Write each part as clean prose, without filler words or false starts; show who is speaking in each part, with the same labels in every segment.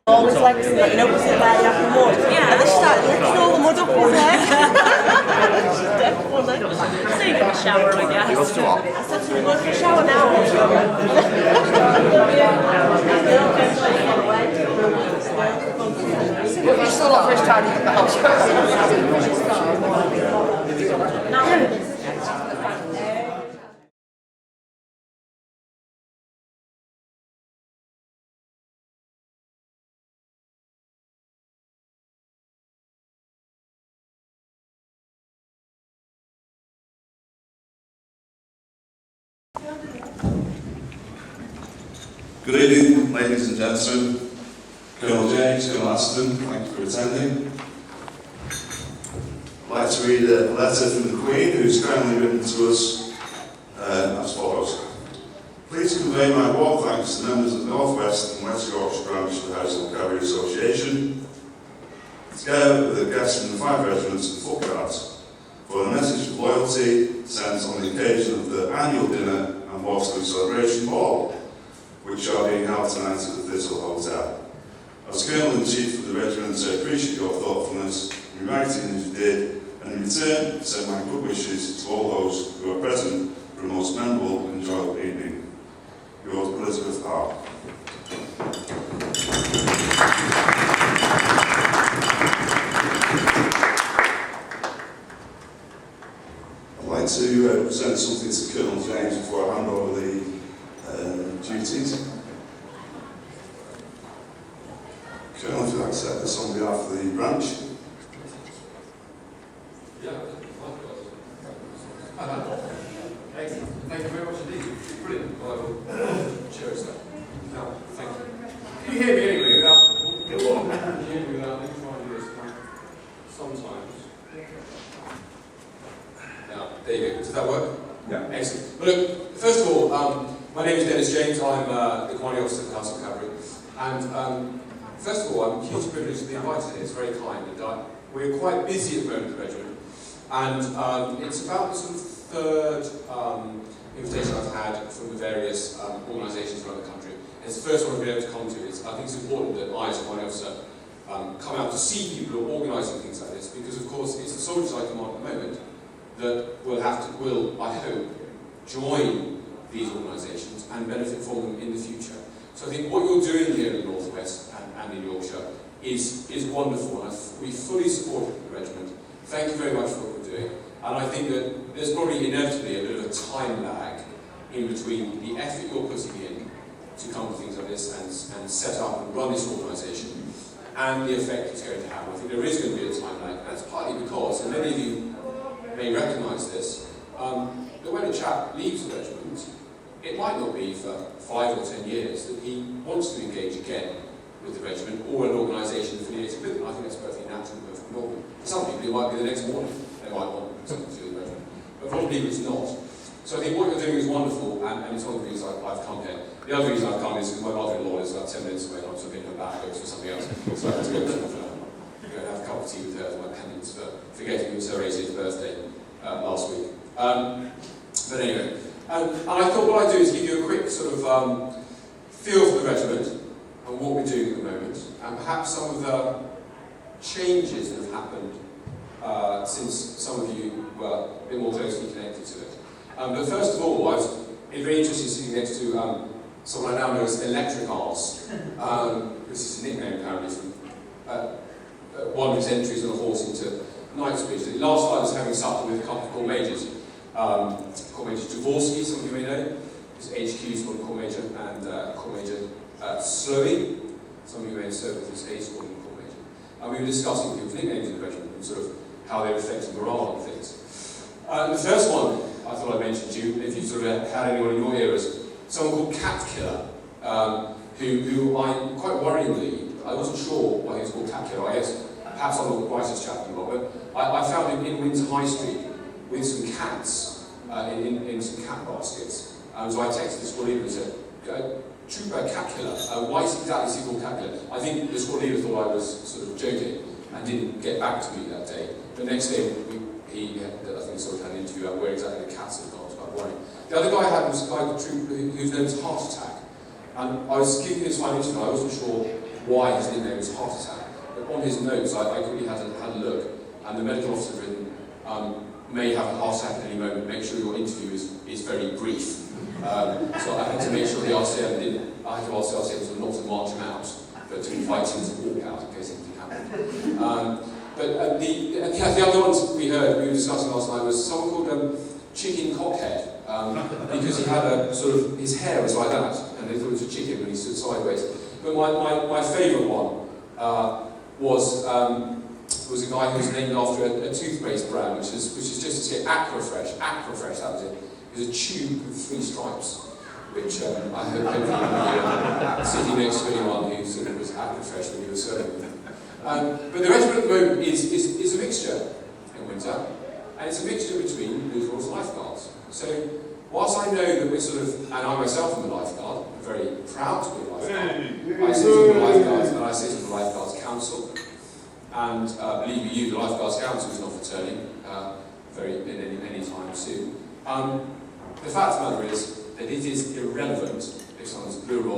Speaker 1: Always like to, like, put it there, you have the mud. Yeah. And then she started licking all the mud off his head.
Speaker 2: So you got a shower, I guess.
Speaker 3: He goes to what?
Speaker 1: I said to him, go for a shower now.
Speaker 3: You're still not finished tidying up the house.
Speaker 4: Good evening, ladies and gentlemen. Colonel James, Colonel Aston, thank you for attending. I'd like to read a letter from the Queen, who's kindly written to us as follows. Please convey my warm thanks to members of the North West and West Yorkshire branch of the Household Cavalry Association, together with the guests from the 5 regiments and foot guards, for a message of loyalty sent on the occasion of the annual dinner and Waterloo Celebration Ball, which are being held tonight at the Thistle Hotel. As Colonel-in-Chief of the regiment, I appreciate your thoughtfulness in writing as you did, and in return, send my good wishes to all those who are present for a most memorable and enjoyable evening. Yours, Elizabeth R. I'd like to present something to Colonel James before I hand over the duties. Colonel, if you'd accept this on behalf of the branch.
Speaker 5: Yeah, excellent. Thank you very much indeed. Brilliant. Well, I will cherish that. Now, thank you. Can you hear me anyway without? Can you hear me without? Let me try and do this. Sometimes. Now, there you go. Does that work? Yeah. Excellent. Well, look, first of all, my name is Dennis James. I'm the commanding officer of the Household Cavalry. And first of all, I'm hugely privileged to be invited here. It's very kind. And we're quite busy at the moment at the regiment. And it's about the sort of third invitation I've had from the various organisations around the country. And it's the first one I've been able to come to. I think it's important that I, as a commanding officer, come out to see people who are organising things like this, because of course it's the soldiers I command at the moment that will, I hope, join these organisations and benefit from them in the future. So I think what you're doing here in the North West and in Yorkshire is wonderful, and we fully support the regiment. Thank you very much for what we're doing. And I think that there's probably inevitably a bit of a time lag in between the effort you're putting in to come to things like this and set up and run this organisation and the effect it's going to have. I think there is going to be a time lag, and that's partly because, and many of you may recognise this, that when a chap leaves the regiment, it might not be for 5 or 10 years that he wants to engage again with the regiment or an organisation affiliated with it. I think that's perfectly natural and perfectly normal. For some people it might be the next morning they might want something to do with the regiment, but for a lot of people it's not. So I think what you're doing is wonderful, and it's one of the reasons I've come here. The other reason I've come is because my mother-in-law is about 10 minutes away and I'm sort of in her back goes for something else. So I have to go and have a cup of tea with her as my penance for forgetting it was her 80th birthday last week. But anyway, and I thought what I'd do is give you a quick sort of feel for the regiment and what we're doing at the moment, and perhaps some of the changes that have happened since some of you were a bit more closely connected to it. But first of all, I was very interested sitting next to someone I now know as Electric Arse. This is a nickname apparently from one of his entries on a horse into Knightsbridge. Last night I was having supper with a couple of Corps Majors. Corps Major Dvorsky, some of you may know, his HQ is called Corps Major, and Corps Major Slowey, some of you may have served with his A Squadron Corps Major. And we were discussing people's nicknames in the regiment and sort of how they reflected morale and things. The first one I thought I'd mention to you, if you sort of had anyone in your eras, someone called Cat Killer, who I, quite worryingly, I wasn't sure why he was called Cat Killer. I guess perhaps I'm not the brightest chap in the world, but I found him in Windsor High Street with some cats in some cat baskets. So I texted the squad leader and said, Trooper Cat Killer, why exactly is he called Cat Killer? I think the squad leader thought I was sort of joking, and didn't get back to me that day. The next day, he had, I think, sort of had an interview about where exactly the cats had gone. I was quite worried. The other guy I had was a guy whose name was Heart Attack. And I was giving this final interview, and I wasn't sure why his nickname was Heart Attack. But on his notes, I quickly had a look, and the medical officer had written, may have a heart attack at any moment, make sure your interview is very brief. So I had to make sure the RCM I had to ask the RCM sort of not to march him out, but to invite him to walk out in case anything happened. But the other ones we were discussing last night was someone called Chicken Cockhead, because he had a sort of, his hair was like that, and they thought it was a chicken when he stood sideways. But my favourite one was a guy who was named after a toothpaste brand, which is just to say Aquafresh, that was it. It was a tube with 3 stripes, which I hope everyone will be sitting next to anyone who sort of was Aquafresh when you were serving them. But the regiment at the moment is a mixture in winter, and it's a mixture between neutrals and lifeguards. So, whilst I know that we're sort of, and I myself am a lifeguard, I'm very proud to be a lifeguard. I sit on the lifeguards and I sit on the lifeguards council, and believe you, the lifeguards council is not returning any time soon. The fact of the matter is that it is irrelevant if someone's a blue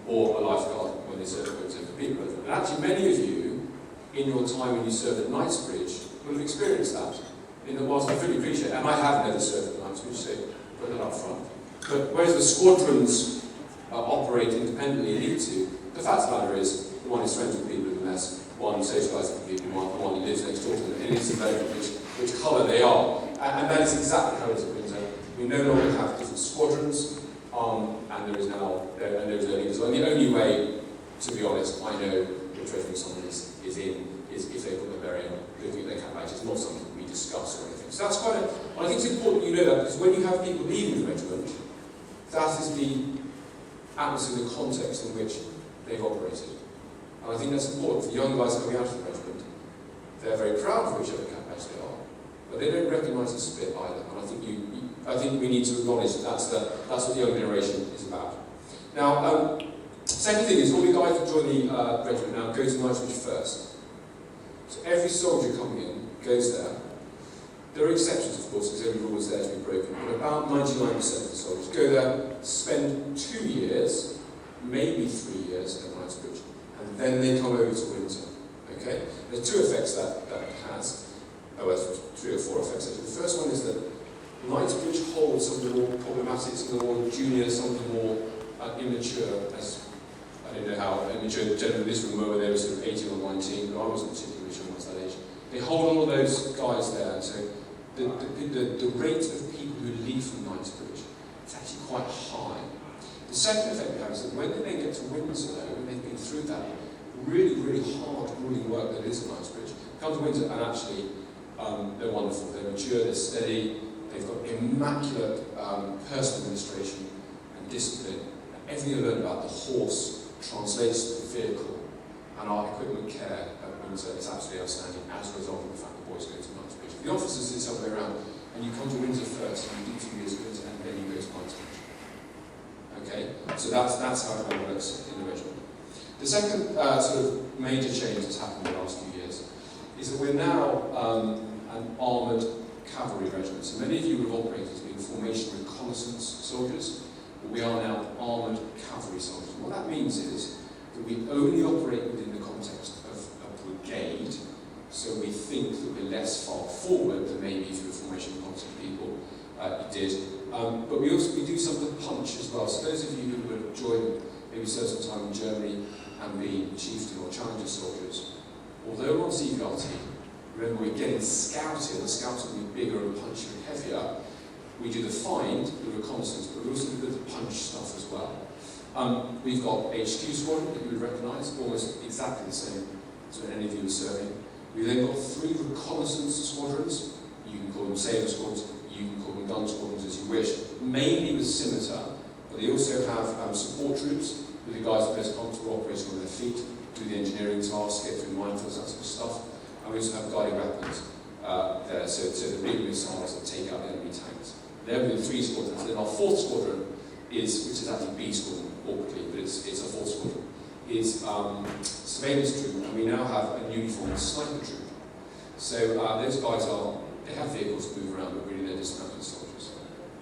Speaker 5: or a lifeguard when they serve at winter. Completely relevant. And actually, many of you, in your time when you served at Knightsbridge, will have experienced that. In the whilst I fully appreciate, and I have never served at Knightsbridge, so put that up front. But whereas the squadrons operate independently in need to, the fact of the matter is, the one is friends with people in the mess, one socialises with people, one who lives next door to them, and it's irrelevant which colour they are. And that is exactly how it is at winter. We no longer have different squadrons, and there is no leaders. And the only way, to be honest, I know the treasury someone is if they put their beret on, looking at their cap badge. It's not something we discuss or anything. So that's quite I think it's important you know that, because when you have people leaving the regiment, that is the atmosphere, the context in which they've operated. And I think that's important for young guys coming out of the regiment. They're very proud of whichever cap badge they are, but they don't recognise the split either. And I think we need to acknowledge that that's what the young generation is about. Now, second thing is all the guys that join the regiment now go to Knightsbridge first. So every soldier coming in goes there. There are exceptions, of course, because every rule is there to be broken, but about 99% of the soldiers go there, spend 2 years, maybe 3 years at Knightsbridge, and then they come over to winter. Okay? There's 2 effects that has. Oh, well, 3 or 4 effects actually. The first one is that Knightsbridge holds some of the more problematic, some of the more junior, some of the more immature, as I don't know how immature the gentlemen in this room were when they were sort of 18 or 19, but I wasn't particularly immature when I was that age. They hold all of those guys there, and so the rate of people who leave from Knightsbridge is actually quite high. The second effect we have is that when they then get to winter, though, when they've been through that really, really hard grueling work that is at Knightsbridge, come to winter and actually they're wonderful. They're mature, they're steady, they've got immaculate personal administration and discipline. And everything I learned about the horse translates to the vehicle, and our equipment care at winter is absolutely outstanding as a result of the fact the boys go to Knightsbridge. The officers is the other way around, and you come to winter first, and you do 2 years of winter, and then you go to Knightsbridge. Okay? So that's how it all works in the regiment. The second sort of major change that's happened in the last few years is that we're now an armoured cavalry regiment. So many of you would have operated as being formation reconnaissance soldiers, but we are now armoured cavalry soldiers. And what that means is that we only operate within the context of a brigade, so we think that we're less far forward than maybe if you were formation reconnaissance people did. But we do some of the punch as well. So those of you who would have joined, maybe served some time in Germany and been chieftain or challenger soldiers, although we're on CVRT, remember we're getting scouted, the scouts will be bigger and punchier and heavier. We do the find, the reconnaissance, but we also do the punch stuff as well. We've got HQ squadron that you would recognise, almost exactly the same as when any of you were serving. We've then got 3 reconnaissance squadrons. You can call them sabre squads, you can call them gun squadrons as you wish, mainly with scimitar, but they also have support troops with the guys that are most comfortable operating on their feet, do the engineering tasks, get through minefields, that sort of stuff. And we also have guiding weapons there, so the big missiles that take out the enemy tanks. They're within 3 squadrons. Then our 4th squadron which is actually B squadron, awkwardly, but it's a 4th squadron. is surveillance troop, and we now have a newly formed sniper troop. So those guys they have vehicles to move around, but really they're dismounted soldiers.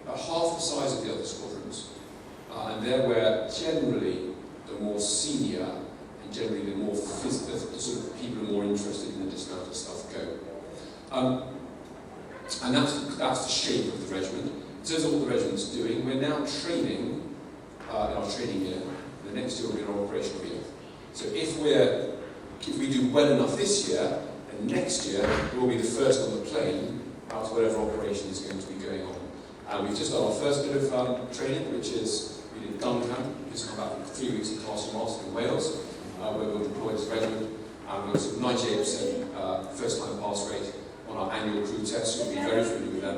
Speaker 5: About half the size of the other squadrons, and they're where generally the more senior and generally the more physical, the sort of people who are more interested in the dismounted stuff go. And that's the shape of the regiment. In terms of what the regiment's doing, we're now training in our training year. The next year will be our operational year. So if we do well enough this year, then next year we'll be the first on the plane out to whatever operation is going to be going on. And we've just done our first bit of training, which is we did gun camp. We just come back for 3 weeks in Castle Marston in Wales, where we'll deploy this regiment. And we've got 98% first-time pass rate on our annual crew tests. We'll be very familiar with them,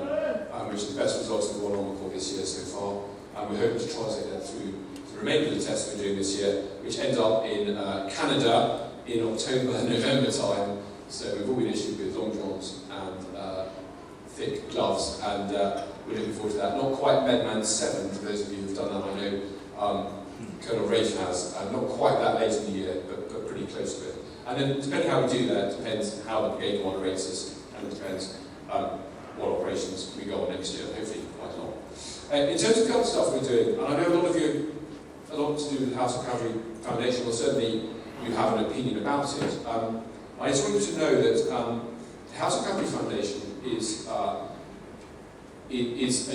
Speaker 5: which are the best results of the one on record this year so far. And we're hoping to translate that through the remainder of the tests we're doing this year, which ends up in Canada in October, November time. So we've all been issued with long johns and thick gloves, and we're looking forward to that. Not quite Medman 7, for those of you who've done that, I know Colonel Rage has. Not quite that late in the year, but pretty close to it. And then, depending how we do that, it depends how the brigade moderates us, and it depends what operations we go on next year, hopefully quite a lot. In terms of the other stuff we're doing, and I know a lot of you, a lot to do with the House of Cavalry Foundation, or certainly you have an opinion about it. I just want you to know that the House of Cavalry Foundation is a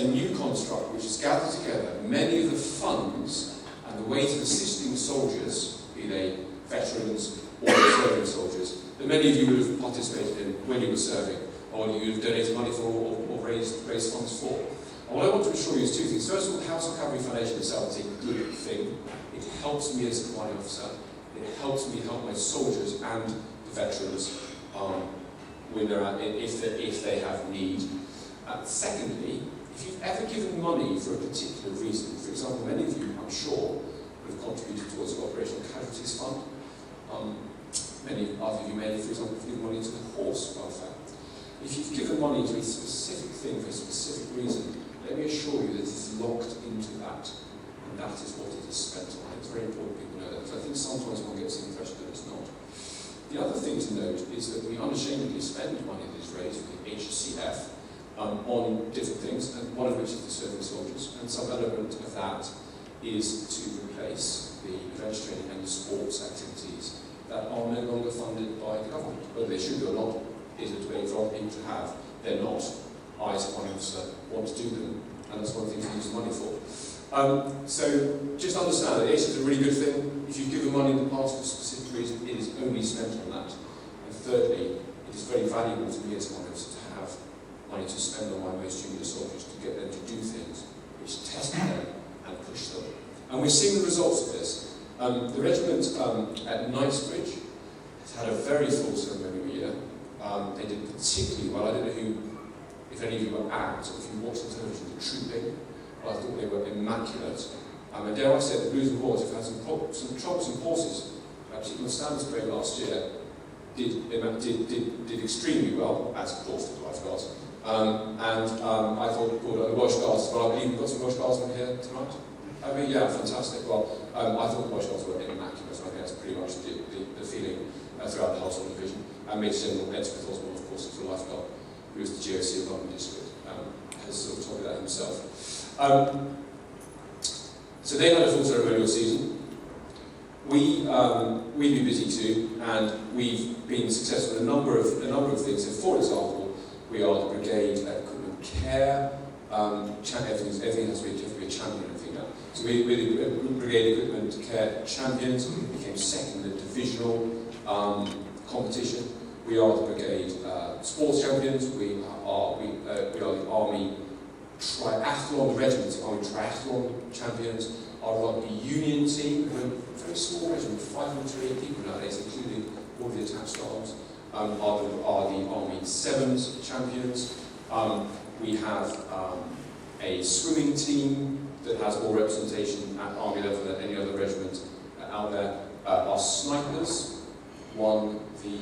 Speaker 5: new construct which has gathered together many of the funds and the ways of assisting soldiers, be they veterans or serving soldiers, that many of you would have participated in when you were serving, or you would have donated money for, or raised funds for. And what I want to assure you is two things. First of all, the House of Cavalry Foundation itself is a good thing. It helps me as a commanding officer. It helps me help my soldiers and the veterans when they're at, if they have need. Secondly, if you've ever given money for a particular reason, for example, many of you, I'm sure, would have contributed towards the Operational Casualties Fund. Many of you may, for example, have given money to the horse welfare. If you've given money to a specific thing for a specific reason, let me assure you that it is locked into that, and that is what it is spent on. It's very important people know that, because I think sometimes one gets the impression that it's not. The other thing to note is that we unashamedly spend money that is raised with the HCF on different things, and one of which is the serving soldiers, and some element of that is to replace the adventure training and the sports activities that are no longer funded by the government. Whether they should be or not is a debate for other people to have. They're not. I, as a commanding officer, want to do them, and that's one of the things we use the money for. So just understand that it's a really good thing. If you've given money in the past for a specific reason, it is only spent on that. And thirdly, it is very valuable to me as a commanding officer to have money to spend on my most junior soldiers, to get them to do things which test them and push them. And we're seeing the results of this. The regiment at Knightsbridge has had a very full ceremonial year. They did particularly well. I don't know if any of you were at, or if you watched the television, the trooping, but I thought they were immaculate. And dare I say, the Blues and Boys have had some troublesome horses. Particularly on Standards Parade last year, did extremely well, as of course the Life Guards. I thought, the Welsh Guards, well, I believe we've got some Welsh Guardsmen here tonight. I mean, yeah, fantastic. Well, I thought the Welsh Guards were immaculate, so I think that's pretty much the feeling throughout the whole division. And Major General Ed Smith Osborne, of course, is the Life Guard, who is the GOC of London District, has sort of told me that himself. So they had a full ceremonial season. We've been busy too, and we've been successful in a number of things. So, for example, we are the Brigade Equipment Care. Everything has to be a champion, I think. So we're the Brigade Equipment Care champions. We became second in the divisional competition. We are the Brigade Sports champions. We are the Army Triathlon Regiment, Army Triathlon champions. Our rugby union team, we're a very small regiment, 508 people nowadays, including all the attached arms, are the Army Sevens champions. We have a swimming team that has more representation at Army level than any other regiment out there. Our snipers won the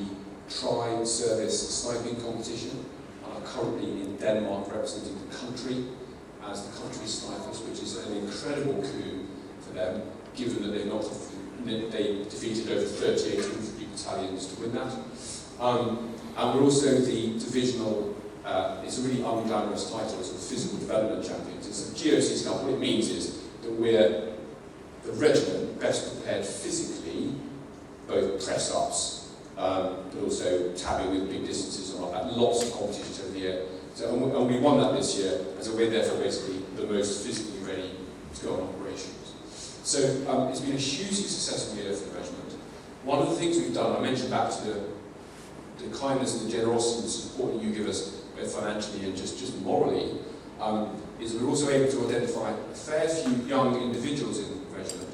Speaker 5: tri-service sniping competition and are currently in Denmark representing the country as the country snipers, which is an incredible coup for them. given that they defeated over 38 infantry battalions to win that. And we're also the divisional, it's a really unglamorous title, it's the Physical Development Champions. It's a GOC Cup. What it means is that we're the regiment best prepared physically, both press-ups, but also tabbing with big distances and all that. Lots of competitions over the year. So, and we won that this year, and so we're therefore basically the most physically ready to go on operations. So it's been a hugely successful year for the regiment. One of the things we've done, I mentioned back to the kindness and the generosity and the support that you give us, both financially and just morally, is we're also able to identify a fair few young individuals in the regiment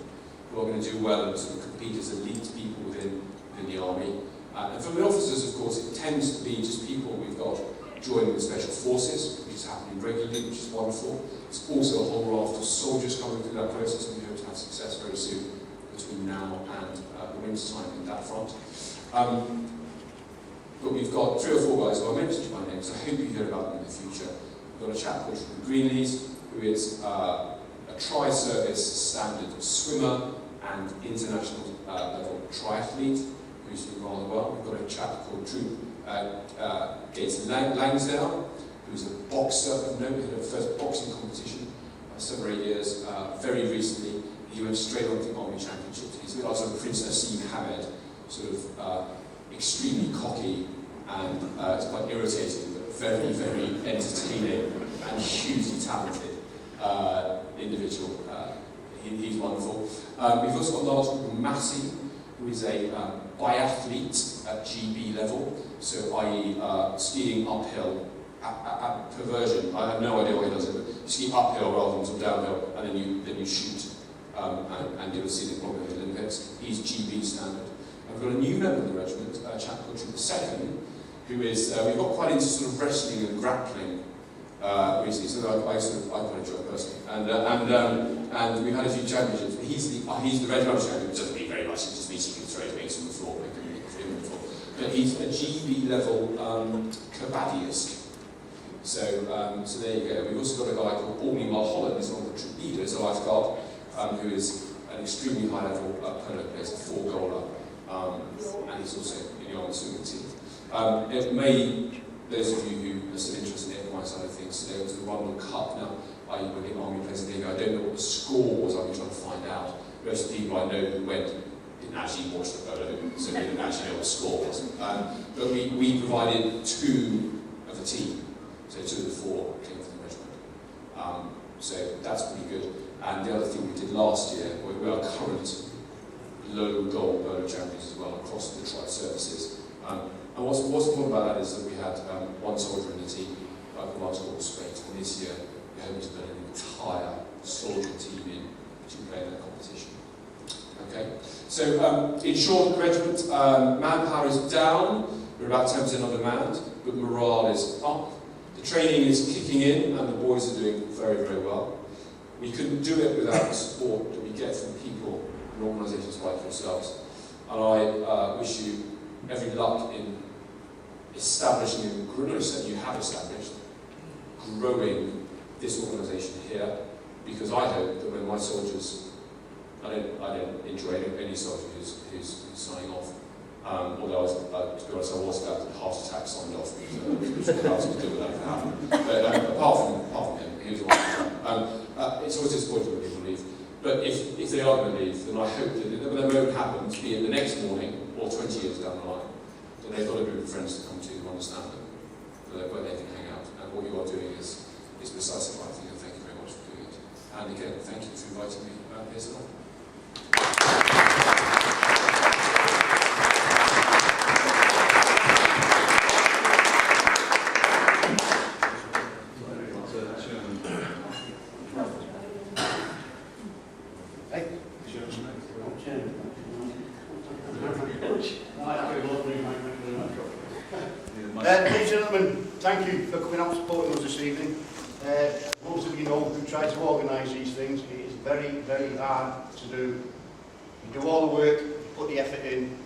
Speaker 5: who are going to do well and sort of compete as elite people within the army. And for the officers, of course, it tends to be just people we've got joining the Special Forces, which is happening regularly, which is wonderful. It's also a whole raft of soldiers coming through that process, and we hope to have success very soon between now and the winter time in that front. But we've got 3 or 4 guys who I mentioned by name, so I hope you hear about them in the future. We've got a chap called Greenlees, who is a tri-service standard swimmer and international level triathlete, who's doing rather well. We've got a chap called Gates Langsdale, who's a boxer of note. He had a first boxing competition 7 or 8 years. Very recently, he went straight on to the Army Championships. He's a bit like sort of Prince Nassim Hamed, sort of extremely cocky and it's quite irritating, but very, very entertaining and hugely talented individual. He's wonderful. We've also got a large group of Massey, who is a biathlete at GB level, so i.e. skiing uphill at perversion. I have no idea why he does it, but you ski uphill rather than sort of downhill, and then you shoot, and you'll see the problem with the Olympics. He's GB standard. And we've got a new member of the regiment, a chap called Trooper Second, who is, we got quite into sort of wrestling and grappling recently, so I quite enjoy it personally. And we've had a few championships. He's the regimental champion, which doesn't mean very much, it just means he can throw his weights on the floor, but he's a GB level Kabaddiist. So there you go. We've also got a guy called Ormy Mulholland, who's one of the troop leaders, a lifeguard, who is an extremely high level polo player, a 4-goaler, and he's also in the army swimming team. It may, those of you who are still interested in my side of things, today was the Rumble Cup. Now, I went in Army Place in Liga. I don't know what the score was, I've been trying to find out. Most of the people I know who went didn't actually watch the polo, so they didn't actually know what the score was. But we provided 2 of the team, so 2 of the 4 came from the regiment. So that's pretty good. And the other thing we did last year, we are current low goal polo champions as well across the tri-services. And what's important about that is that we had 1 soldier in the team, like the last quarter straight, and this year we're hoping to put an entire soldier team in to play in that competition. Okay, so in short, the regiment, manpower is down, we're about 10% undermanned, but morale is up. The training is kicking in, and the boys are doing very, very well. We couldn't do it without the support that we get from people and organisations like yourselves. And I wish you every luck in establishing the goodness that you have established, growing this organisation here, because I hope that when my soldiers, I don't enjoy any soldier who's signing off, although to be honest, I was about to heart attack signed off, because I was going to do with that if it happened. But apart from him, he was wonderful. It's always disappointing when people leave. But if they are going to leave, then I hope that when the moment happens, be it the next morning or 20 years down the line, that they've got a group of friends to come to who understand them, where they can hang out. And what you are doing is precisely the right thing, and thank you very much for doing it. And again, thank you for inviting me here tonight.
Speaker 6: Ladies and gentlemen, thank you for coming out and supporting us this evening. Most of you know who try to organise these things. It is very, very hard to do. You do all the work, you put the effort in,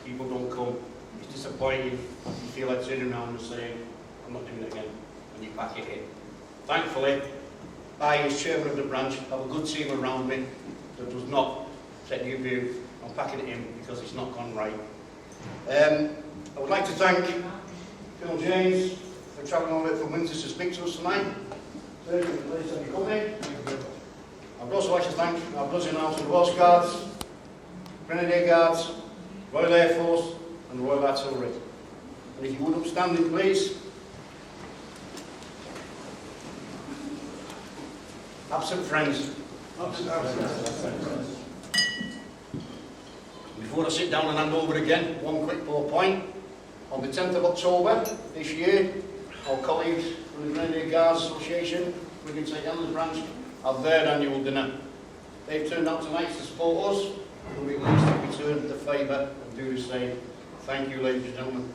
Speaker 6: people don't come. It's disappointing. You feel like sitting around and saying, I'm not doing it again, and you pack it in. Thankfully, I, as chairman of the branch, have a good team around me that does not review. I'm packing it in because it's not gone right. I would like to thank Phil James for travelling all the way from Windsor to speak to us tonight. Thank you for your company. I would also like to thank our brothers in arms, the Welsh Guards, Grenadier Guards, Royal Air Force and the Royal Artillery. And if you would upstanding, please. Absent friends. Before I sit down and hand over again, one quick point. On the 10th of October this year, our colleagues from the Grenadier Guards Association, Wigan St Helens branch, have their annual dinner. They've turned out tonight to support us, and we're pleased to return the favour and do the same. Thank you, ladies and gentlemen.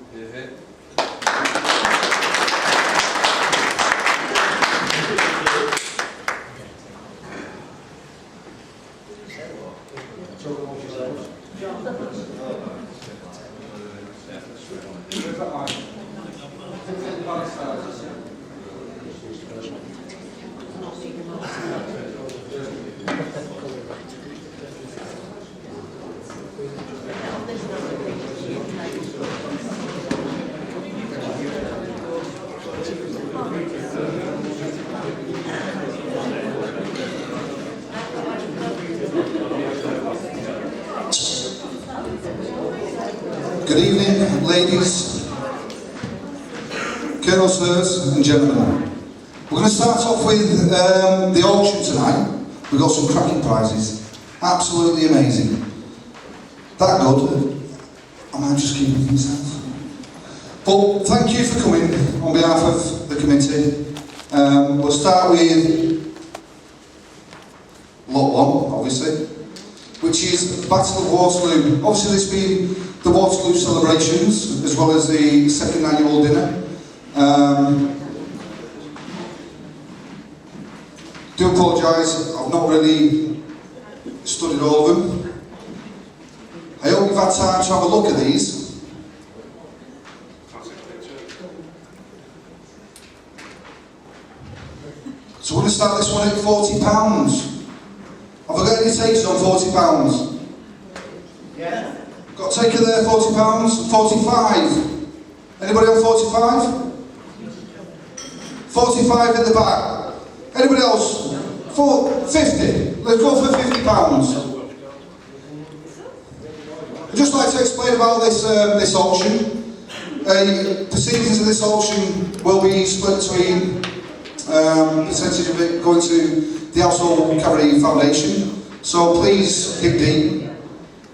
Speaker 7: Good evening, ladies, girls, sirs and gentlemen. We're going to start off with the auction tonight. We've got some cracking prizes. Absolutely amazing. That good. I might just keep it to myself. But thank you for coming on behalf of the committee. We'll start with lot 1, obviously, which is Battle of Waterloo. Obviously this being the Waterloo celebrations, as well as the second annual dinner. Do apologise, I've not really studied all of them. I hope you've had time to have a look at these. So we're going to start this one at £40. Have I got any takers on £40?
Speaker 6: Yeah.
Speaker 7: Got a taker there, £40, 45. Anybody on 45? 45 in the back. Anybody else? 50. Let's go for £50. I'd just like to explain about this auction. Proceedings of this auction will be split between percentage of it going to the Household Cavalry Foundation. So please dig deep.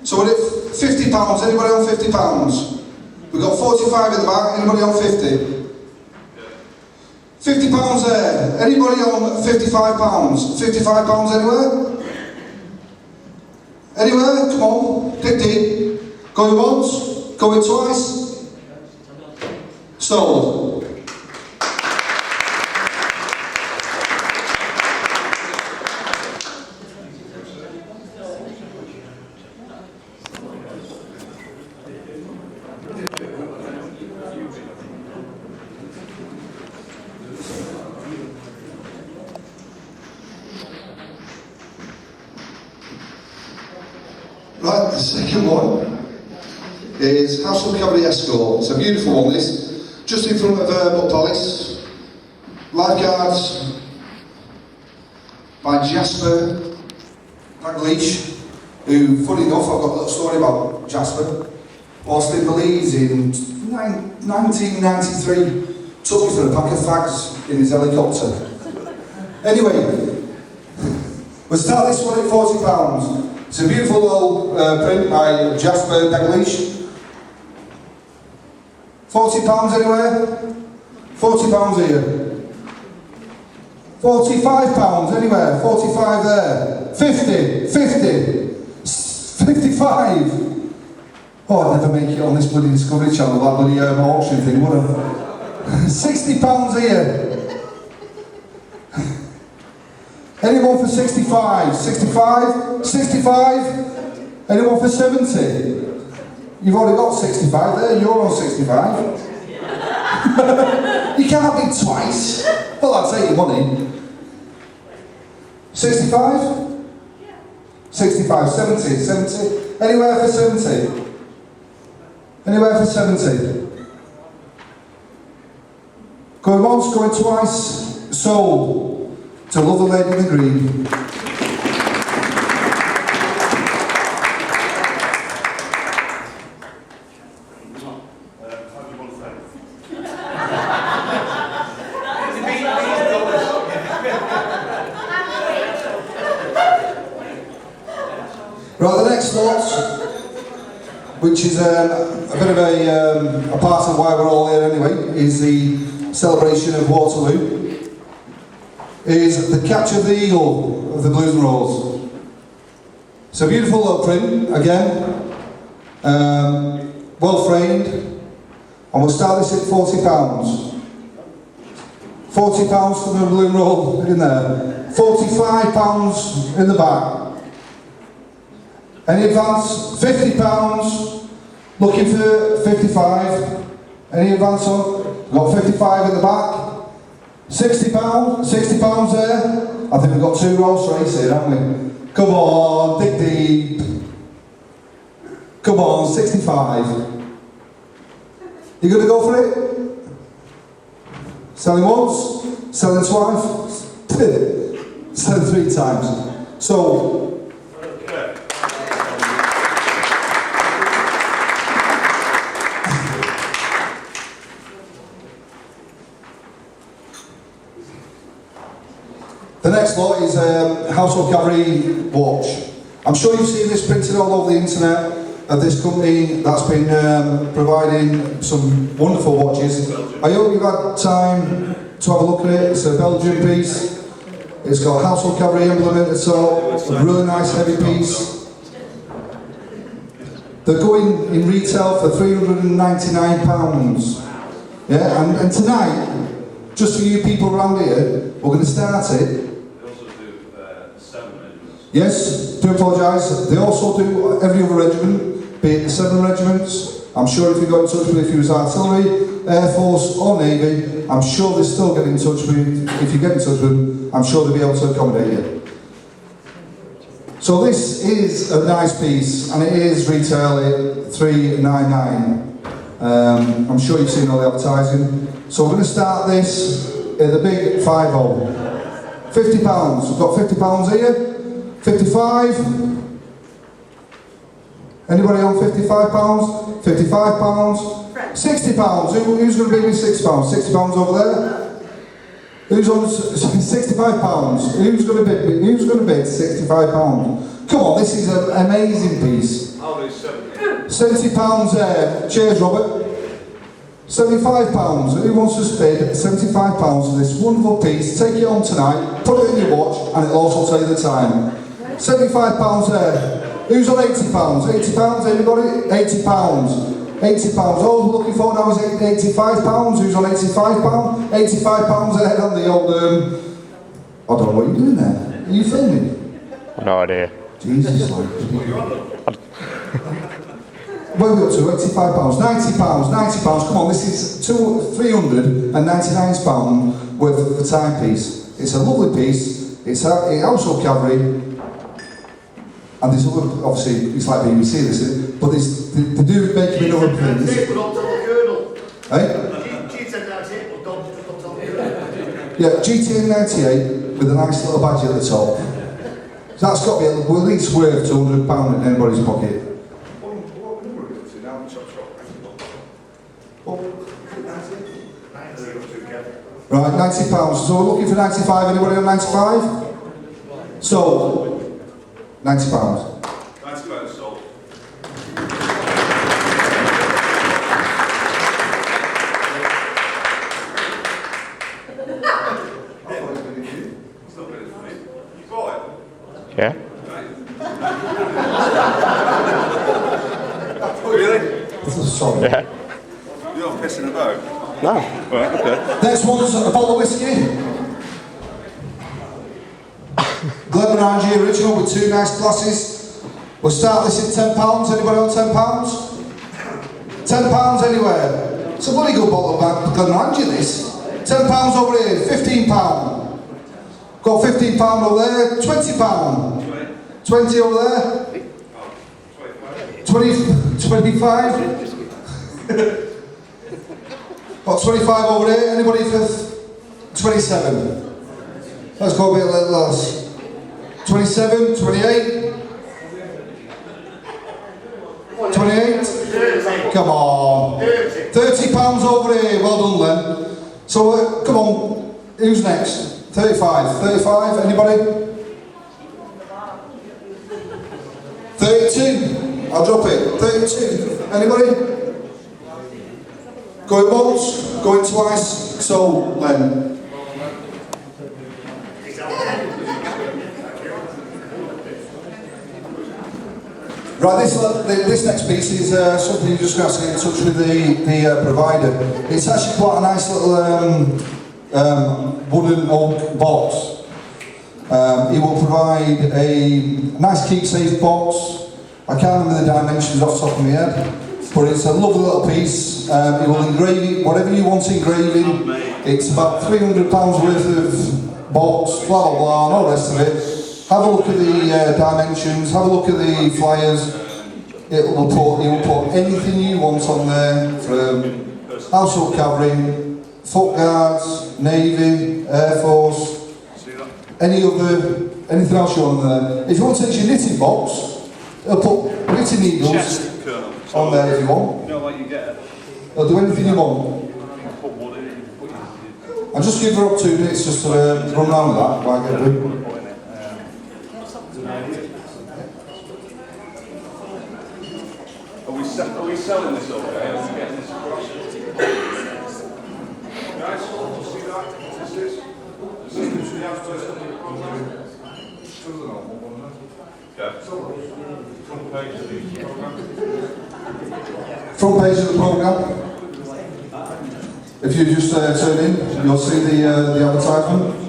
Speaker 7: So we're at £50. Anybody on £50? We've got 45 in the back. Anybody on 50? £50 there. Anybody on £55? £55 anywhere? Anywhere? Come on. Dig deep. Going once. Going twice. Sold. Right, the second one is Household Cavalry Escort. It's a beautiful one, this. Just in front of Buck Palace. Lifeguards by Jasper Dalglish, who, funny enough, I've got a little story about Jasper. Whilst in Belize in 1993, took me for a pack of fags in his helicopter. Anyway, we'll start this one at £40. It's a beautiful little print by Jasper Dalglish. £40 anywhere? £40 here. £45 anywhere? 45 there. 50, 50, 55. Oh, I'd never make it on this bloody Discovery Channel, that bloody auction thing, would I? £60 here. Anyone for 65? 65? 65? Anyone for 70? You've already got 65 there, you're on 65. You can't be twice. Well, I'll take your money. 65? 65, 70, 70. Anywhere for 70? Anywhere for 70? Going once, going twice. Sold to Love the Lady in the Green. Right, the next lot, which is a bit of a part of why we're all here anyway, is the celebration of Waterloo, is the Catch of the Eagle of the Blues and Rolls. It's a beautiful little print, again, well framed, and we'll start this at £40. £40 for the balloon roll in there, £45 in the back. Any advance? £50, looking for 55. Any advance on? Got 55 in the back. £60, £60 there. I think we've got 2 Rolls Royce here, haven't we? Come on, dig deep. Come on, 65. You gonna go for it? Selling once, selling twice, selling 3 times. So, the next lot is Household Cavalry watch. I'm sure you've seen this printed all over the internet of this company that's been providing some wonderful watches. I hope you've had time to have a look at it. It's a Belgian piece. It's got a Household Cavalry emblem at the top, a really nice heavy piece. They're going in retail for £399. Yeah, and tonight, just for you people around here, we're going to start it. Yes, do apologise. They also do every other regiment, be it the 7 regiments. I'm sure if you got in touch with, if you was artillery, Air Force or Navy, I'm sure they still get in touch with you. If you get in touch with them, I'm sure they'll be able to accommodate you. So this is a nice piece, and it is retail at $399. I'm sure you've seen all the advertising. So we're going to start this at the big 50. £50. We've got £50 here. 55. Anybody on £55? £55. £60. Who's going to bid me £6? £60 over there. Who's on £65? Who's going to bid me? Who's going to bid £65? Come on, this is an amazing piece.
Speaker 8: I'll do 70.
Speaker 7: £70 there. Cheers, Robert. £75. Who wants to spend £75 for this wonderful piece? Take it on tonight, put it in your watch, and it'll also tell you the time. £75 there. Who's on £80? £80, anybody? £80. £80. All we're looking for now is £85. Who's on £85? £85 there on the old, I don't know what you're doing there. Are you filming?
Speaker 9: No idea.
Speaker 7: Jesus, like. Where are we up to? £85, £90. Come on, this is £399 worth of the timepiece. It's a lovely piece. It's also cavalry. And there's other, obviously, it's like BBC, this is, but they do make me another things. Yeah, GTN 98 with a nice little badge at the top. So that's got to be, will at least worth £200 in anybody's pocket. Right, £90. So we're looking for 95. Anybody on 95? So, £90.
Speaker 8: 95 sold. It's not better for me. You bought it?
Speaker 9: Yeah.
Speaker 8: Really?
Speaker 7: Sorry.
Speaker 9: Yeah.
Speaker 8: You're not pissing about?
Speaker 9: No.
Speaker 8: Right, okay.
Speaker 7: Next one's a bottle of whiskey. Glenmorangie original with 2 nice glasses. We'll start this at £10. Anybody on £10? £10 anywhere. It's a bloody good bottle of Glenmorangie, this. £10 over here, £15. Got £15 over there, £20. 20 over there? 20, 25? Got 25 over here. Anybody for 27? Let's go a bit less. 27, 28? 28? Come on. £30 over here. Well done, Len. So, come on. Who's next? 35. 35? Anybody? 32? I'll drop it. 32. Anybody? Going once, going twice. So, Len. Right, this next piece is something you're just going to have to get in touch with the provider. It's actually quite a nice little wooden oak box. It will provide a nice keep-safe box. I can't remember the dimensions off the top of my head, but it's a lovely little piece. It will engrave it, whatever you want engraving. It's about £300 worth of box, blah blah blah, and all the rest of it. Have a look at the dimensions, have a look at the flyers. It will put anything you want on there, from household covering, foot guards, Navy, Air Force, anything else you want there. If you want to take your knitting box, it'll put knitting needles on there if you want.
Speaker 8: You know, like you get.
Speaker 7: It'll do anything you want.
Speaker 8: Put wood in it.
Speaker 7: I'll just give her up 2 minutes just to run around with that while I get through.
Speaker 8: Are we selling this okay? Are we getting this across? Guys, see that? What's this? Yeah. Front page of the programme.
Speaker 7: Front page of the programme. If you just turn in, you'll see the advertisement.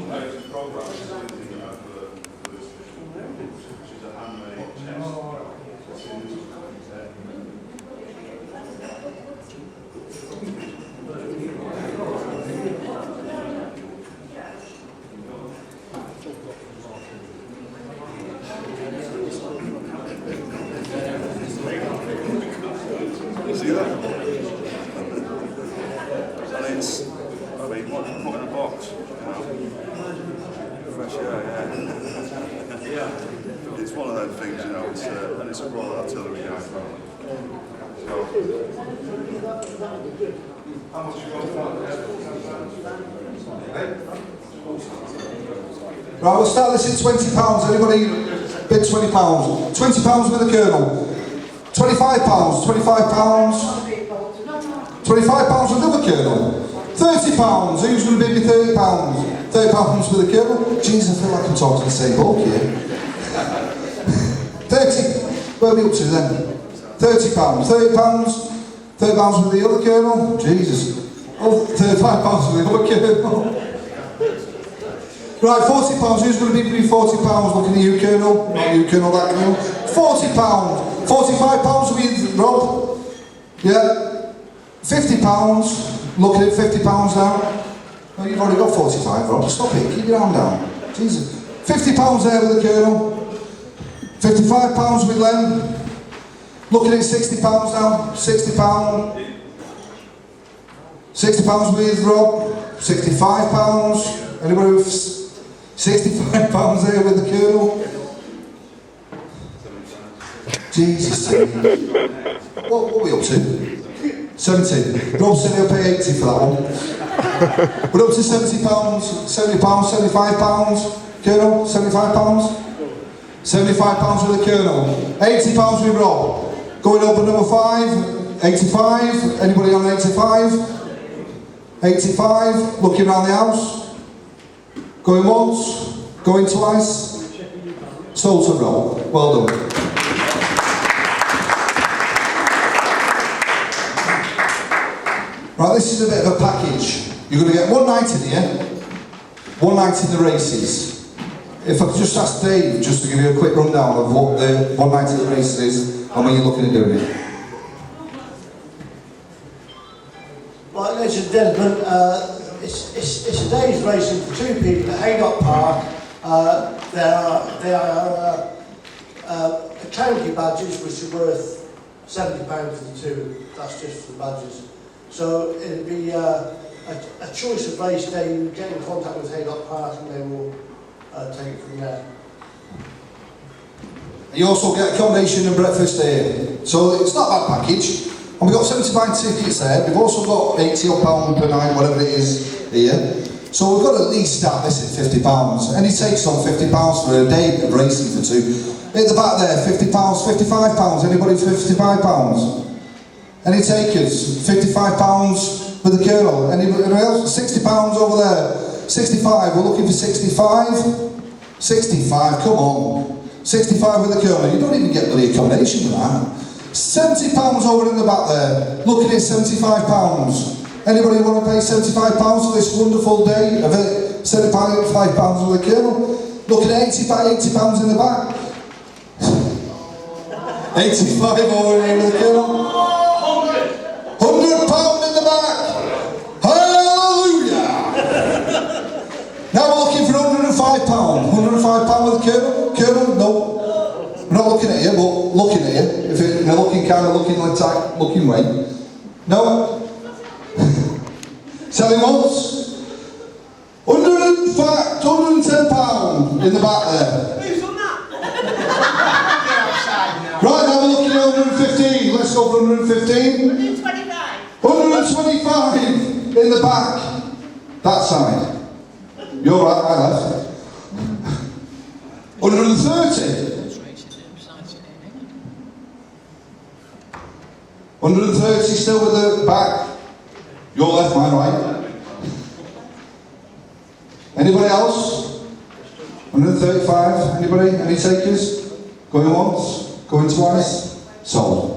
Speaker 8: See that? And it's, I mean, what you put in a box, you know? Fresh air, yeah. It's one of those things, you know, and it's a Royal Artillery guy. So. How much you got for that?
Speaker 7: Right, we'll start this at £20. Anybody bid £20? £20 with a kernel. £25, £25, £25 with another kernel. £30, who's going to bid me £30? £30 with a kernel. Jeez, I feel like I'm talking to the same bloke here. 30, where are we up to then? £30, £30 with the other kernel. Jesus. Oh, £35 with the other kernel. Right, £40, who's going to bid me £40? Looking at you, Colonel. Not you, Colonel, that Colonel. £40. £45 with Rob. Yeah. £50. Looking at £50 now. No, you've already got 45, Rob. Stop it. Keep your arm down. Jesus. £50 there with the Colonel. £55 with Len. Looking at £60 now. £60. £60 with Rob. £65. Anybody with £65 there with the Colonel? Jesus. What are we up to? 70. Rob said he'll pay 80 for that one. We're up to £70, £70, £75. Colonel, £75? £75 with the Colonel. £80 with Rob. Going up at number 5. 85. Anybody on 85? 85. Looking around the house. Going once. Going twice. Sold to Rob. Well done. Right, this is a bit of a package. You're going to get one night in here, one night in the races. If I could just ask Dave just to give you a quick rundown of what the one night in the races is and when you're looking at doing it.
Speaker 9: Right, ladies and gentlemen, it's a day's racing for 2 people at Haydock Park. They are County badges, which are worth £70 for the two. That's just for the badges. So it'd be a choice of race day. You get in contact with Haydock Park and they will take it from there.
Speaker 7: You also get accommodation and breakfast here. So it's not a bad package. And we've got 75 tickets there. We've also got £80 per night, whatever it is here. So we've got to at least start this at £50. And it takes on £50 for a day of racing for two. At the back there, £50, £55. Anybody for £55? Any takers? £55 with the Colonel. Anybody else? £60 over there. 65. We're looking for 65. 65. Come on. 65 with the Colonel. You don't even get the accommodation for that. £70 over in the back there. Looking at £75. Anybody want to pay £75 for this wonderful day of it? £75 with the Colonel. Looking at £80 in the back. 85 over here with the Colonel. £100 in the back. Hallelujah! Now we're looking for £105. £105 with the Colonel. Colonel, no. We're not looking at you, but looking at you. If you're looking kind of looking way. No. Selling once. £110 in the back there.
Speaker 1: Who's on that?
Speaker 7: Right, now we're looking at 115. Let's go for 115.
Speaker 1: 125.
Speaker 7: 125 in the back. That side. You're right, I left. 130. 130 still with the back. Your left, mine right. Anybody else? 135. Anybody? Any takers? Going once? Going twice? Sold.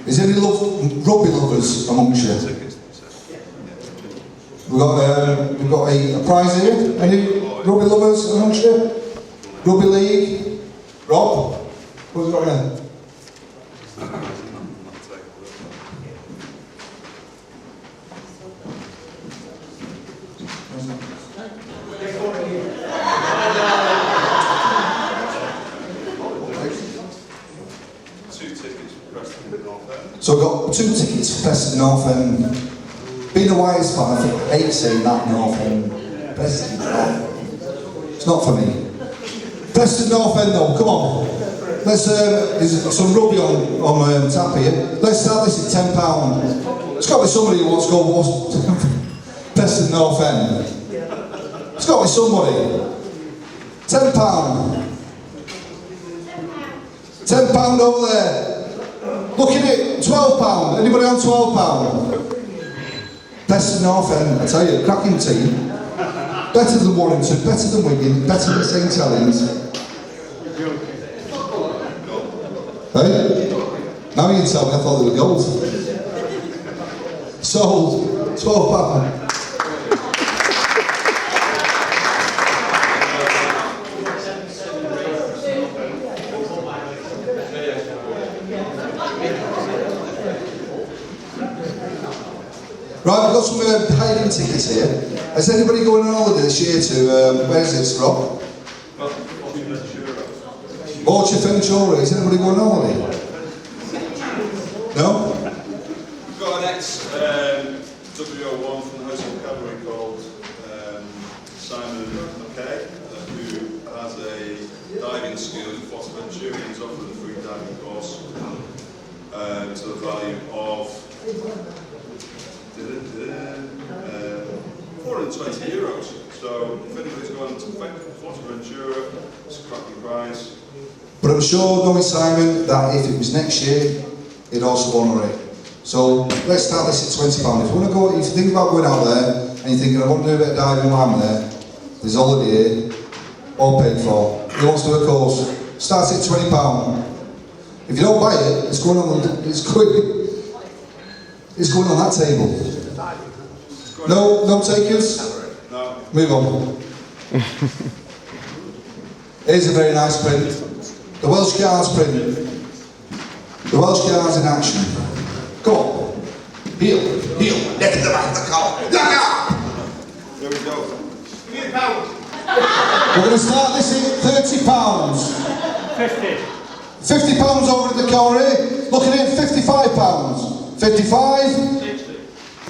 Speaker 7: Is there any rugby lovers amongst you? We've got a prize here. Any rugby lovers amongst you? Rugby league? Rob? What's it got here? So I've got 2 tickets for Preston North End. Being a Wires fan, I hate saying that North End. Preston North. It's not for me. Preston North End though, come on. Let's, there's some rugby on tap here. Let's start this at £10. It's got to be somebody who wants to go Preston North End. It's got to be somebody. £10. £10 over there. Looking at £12. Anybody on £12? Preston North End, I tell you, cracking team. Better than Warrington, better than Wigan, better than St Helens. Hey? Now you can tell me, I thought they were gold. Sold. £12. Right, we've got some hiding tickets here. Is anybody going on holiday this year to, where is this, Rob? Orchard Ventura. Is anybody going on holiday? No?
Speaker 8: We've got an ex-WO1 from the Hotel Cavalry called Simon McKay, who has a diving school in Fuerteventura and he's offering a free diving course to the value of €420. So if anybody's going to Fuerteventura, it's a cracking prize.
Speaker 7: But I'm sure, knowing Simon, that if it was next year, he'd also honour it. So let's start this at £20. If you want to go, if you think about going out there and you're thinking, I want to do a bit of diving while I'm there, there's holiday here, all paid for. He wants to do a course, starts at £20. If you don't buy it, it's going on that table. No takers?
Speaker 8: No.
Speaker 7: Move on. Here's a very nice print. The Welsh Guards print. The Welsh Guards in action. Go on. Heel. Get in the back of the car. Look out!
Speaker 8: There we go.
Speaker 7: We're going to start this at £30.
Speaker 10: 50.
Speaker 7: £50 over at the corner. Looking at £55. 55.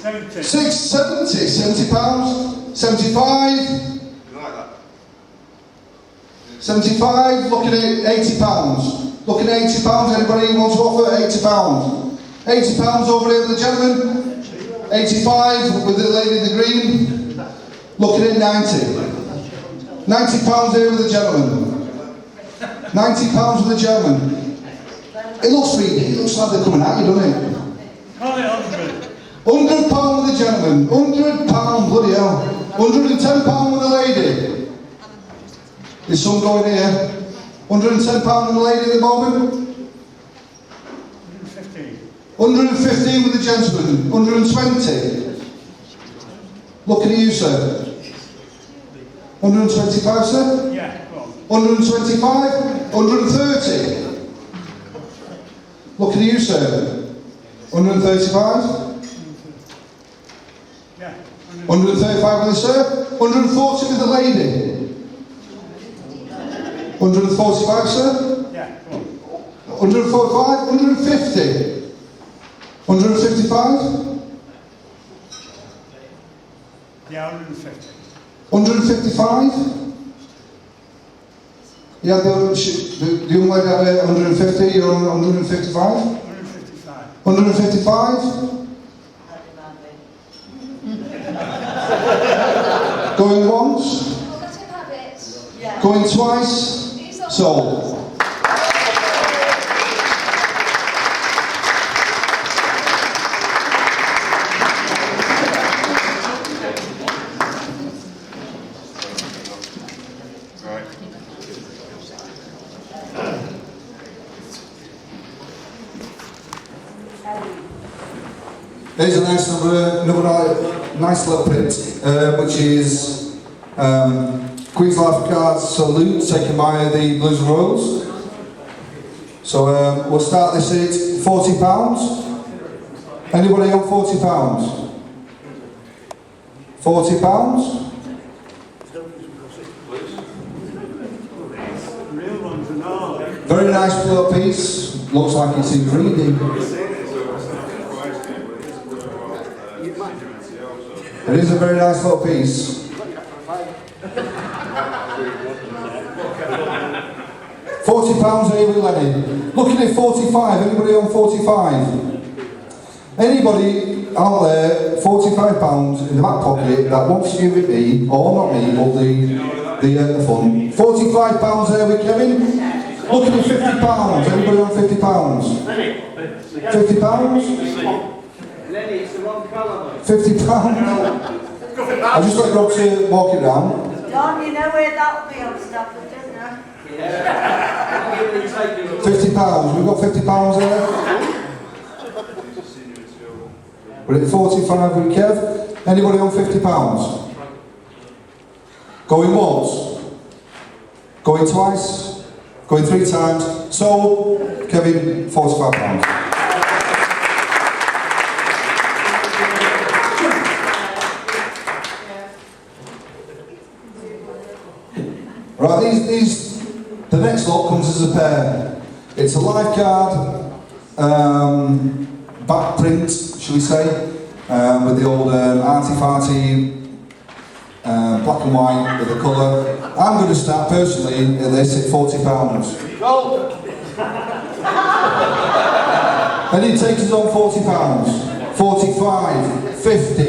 Speaker 10: 70.
Speaker 7: 70. £70. 75.
Speaker 8: You like that?
Speaker 7: 75. Looking at £80. Looking at £80. Anybody who wants to offer £80? £80 over here with the gentleman. 85 with the lady in the green. Looking at 90. £90 here with the gentleman. £90 with the gentleman. It looks 3D. It looks like they're coming at you, doesn't it?
Speaker 10: Only 100.
Speaker 7: £100 with the gentleman. £100, bloody hell. £110 with the lady. There's some going here. £110 with the lady at the moment.
Speaker 10: 115.
Speaker 7: 115 with the gentleman. 120. Looking at you, sir. 125, sir?
Speaker 10: Yeah, go on.
Speaker 7: 125. 130. Looking at you, sir. 135.
Speaker 10: Yeah.
Speaker 7: 135 with the sir. 140 with the lady. 145, sir.
Speaker 10: Yeah, go on.
Speaker 7: 145. 150. 155.
Speaker 10: Yeah, 150.
Speaker 7: 155. Yeah, the young lady had 150. You're on 155.
Speaker 10: 155.
Speaker 7: 155. Going once. Going twice. Sold. Here's a nice nice little print, which is Queen's Life Cards salute taken by the Blues and Royals. So we'll start this at £40. Anybody on £40? £40?
Speaker 10: Real ones and all.
Speaker 7: Very nice little piece. Looks like it's in 3D. It is a very nice little piece. £40 here with Lenny. Looking at 45. Anybody on 45? Anybody out there, £45 in the back pocket that wants to give it me, or not me, but the fund. £45 there with Kevin. Looking at £50. Anybody on £50? £50?
Speaker 3: Lenny, it's the wrong colour.
Speaker 7: £50. I just let Rob to walk it round.
Speaker 1: John, you know where that'll be on Stafford, don't you?
Speaker 7: £50. We've got £50 there. We're at 45 with Kev. Anybody on £50? Going once. Going twice. Going 3 times. So, Kevin, £45. Right, the next lot comes as a pair. It's a lifeguard back print, shall we say, with the old arty-farty black and white with the colour. I'm going to start personally at this at £40. And he takes us on £40. 45, 50,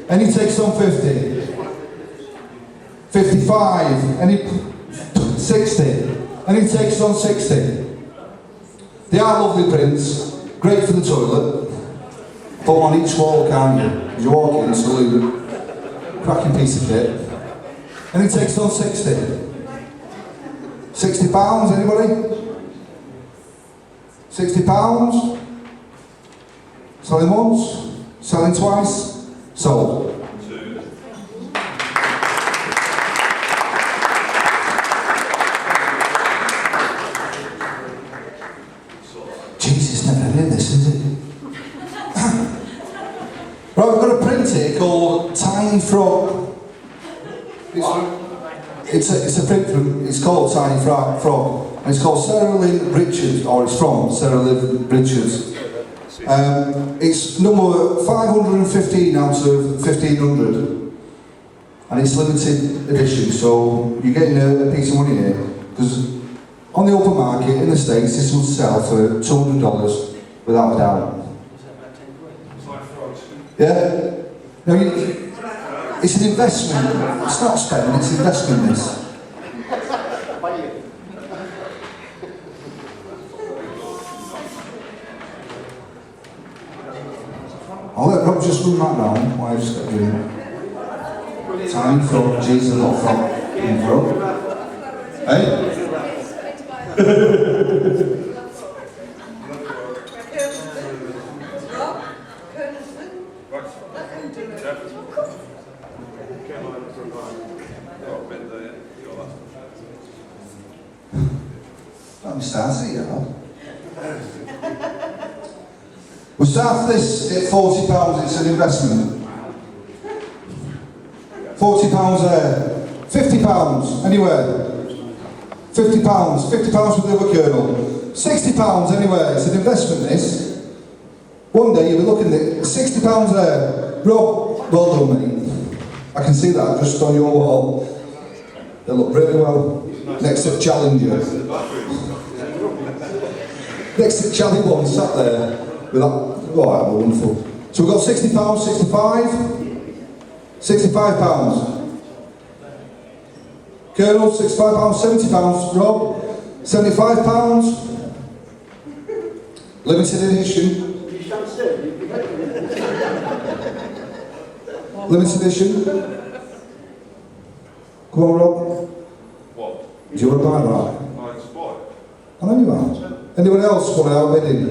Speaker 7: and he takes on 50. 55, and he 60, and he takes on 60. They are lovely prints, great for the toilet. Put on each wall, can't you? As you walk in, salute. Cracking piece of kit. And he takes on 60. £60, anybody? £60? Selling once? Selling twice? Sold. Jesus, never heard this, is it? Right, we've got a print here called Tiny Frog. It's a print from, it's called Tiny Frog. And it's called Sarah Lynn Richards, or it's from Sarah Lynn Richards. It's number 515 out of 1500. And it's limited edition, so you're getting a piece of money here. Because on the open market in the States, this would sell for $200 without a doubt. Yeah? No, it's an investment. It's not spending, it's investment, this. I'll let Rob just run that round while I just got doing Tiny Frog, Jesus, not frog, in frog. Hey? Let me start it, you know. We'll start this at £40, it's an investment. £40 there. £50, anywhere. £50, £50 with the other kernel. £60 anywhere, it's an investment this. One day you'll be looking at £60 there. Rob, well done mate. I can see that just on your wall. They look really well. Next to Challenger. Next to Charlie one sat there with that, oh that was wonderful. So we've got £60, 65, £65. Colonel, £65, £70, Rob, £75. Limited edition. Limited edition. Come on, Rob.
Speaker 8: What?
Speaker 7: Do you want to buy that?
Speaker 8: Oh, it's what?
Speaker 7: I know you are. Anyone else want to outbid him?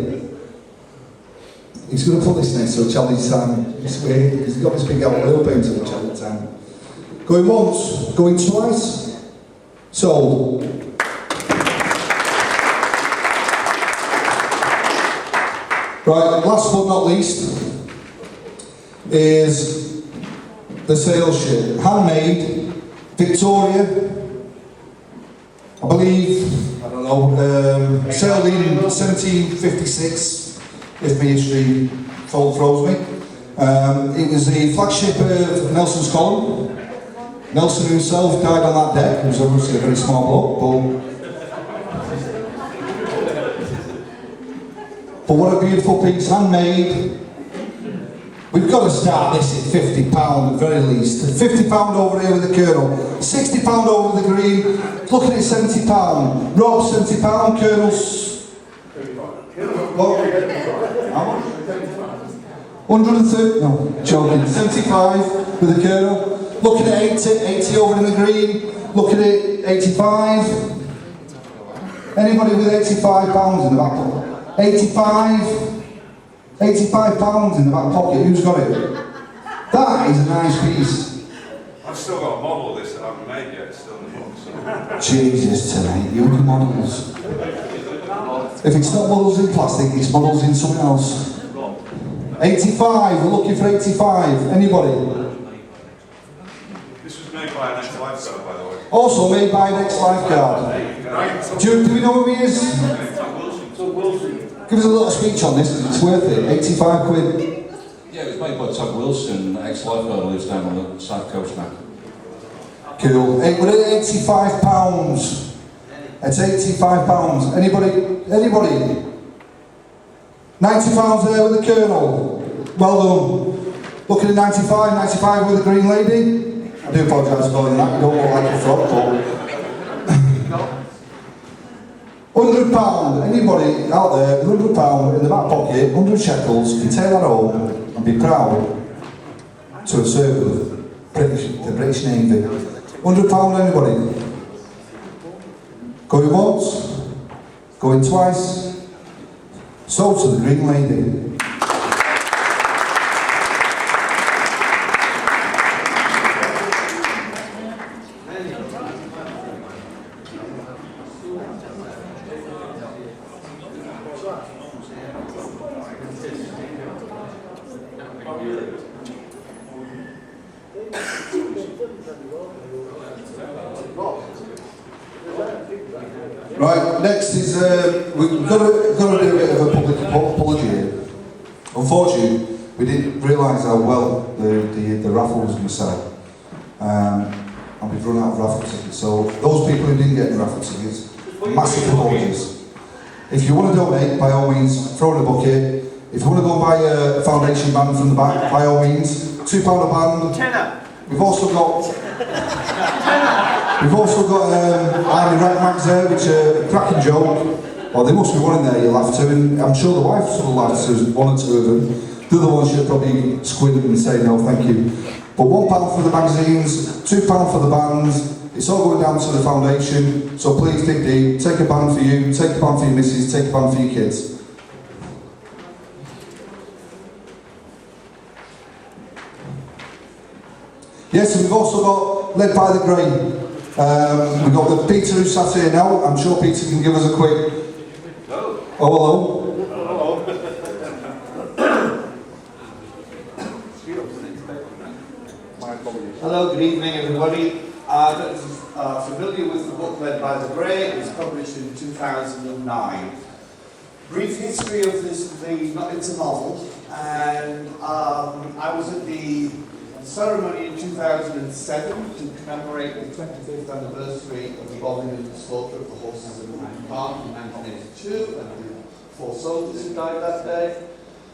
Speaker 7: He's going to put this next to a challenge time. He's got this big oil paint to the challenge time. Going once, going twice. Sold. Right, last but not least is the sales ship. Handmade, Victoria. I believe, I don't know, sailed in 1756, if my history throws me. It was the flagship of Nelson's column. Nelson himself died on that deck. He was obviously a very small bloke, but what a beautiful piece, handmade. We've got to start this at £50 at very least. £50 over here with the Colonel, £60 over the green, looking at £70. Rob, £70, Colonel's... What? How much? 130, no, joking, 75 with the Colonel, looking at 80 over in the green, looking at 85. Anybody with £85 in the back pocket? 85 £85 in the back pocket, who's got it? That is a nice piece.
Speaker 8: I've still got a model of this that I haven't made yet, it's still in the box.
Speaker 7: Jesus tonight, you and models. If it's not models in plastic, it's models in something else. 85, we're looking for 85. Anybody?
Speaker 8: This was made by an ex-lifeguard, by the way.
Speaker 7: Also made by an ex-lifeguard. Do we know who he is? Give us a little speech on this, it's worth it. 85 quid.
Speaker 11: Yeah, it was made by Tug Wilson, ex-lifeguard who lives down on the south coast now.
Speaker 7: Cool. Hey, we're at £85. It's £85. Anybody? £90 there with the Colonel. Well done. Looking at 95 with the green lady. I do apologise for calling that, you don't look like a frog, but... £100, anybody out there, £100 in the back pocket, 100 shekels, can take that home and be proud to have served with the British Navy. £100, anybody? Going once, going twice, sold to the green lady. Right, next is, we've got to do a bit of a public apology here. Unfortunately, we didn't realise how well the raffle was going to sell. And we've run out of raffle tickets. So those people who didn't get the raffle tickets, massive apologies. If you want to donate, by all means, throw in a bucket. If you want to go and buy a foundation band from the back, by all means, £2 a band.
Speaker 3: Tenner.
Speaker 7: We've also got Army Rat Mags there, which are a cracking joke. Well, there must be one in there you'll have to, and I'm sure the wife will laugh to one or two of them. The other one should probably squint and say no, thank you. But £1 for the magazines, £2 for the bands. It's all going down to the foundation, so please dig deep. Take a band for you, take a band for your missus, take a band for your kids. Yes, and we've also got Led by the Grain. We've got the Peter who sat here now. I'm sure Peter can give us a quick... Oh, hello.
Speaker 3: Hello, good evening everybody. I don't know if you are familiar with the book Led by the Grey. It was published in 2009. Brief history of this, it's a novel, and I was at the ceremony in 2007 to commemorate the 25th anniversary of the bombing and the slaughter of the horses in Hyde Park in 1982, and the 4 soldiers who died that day.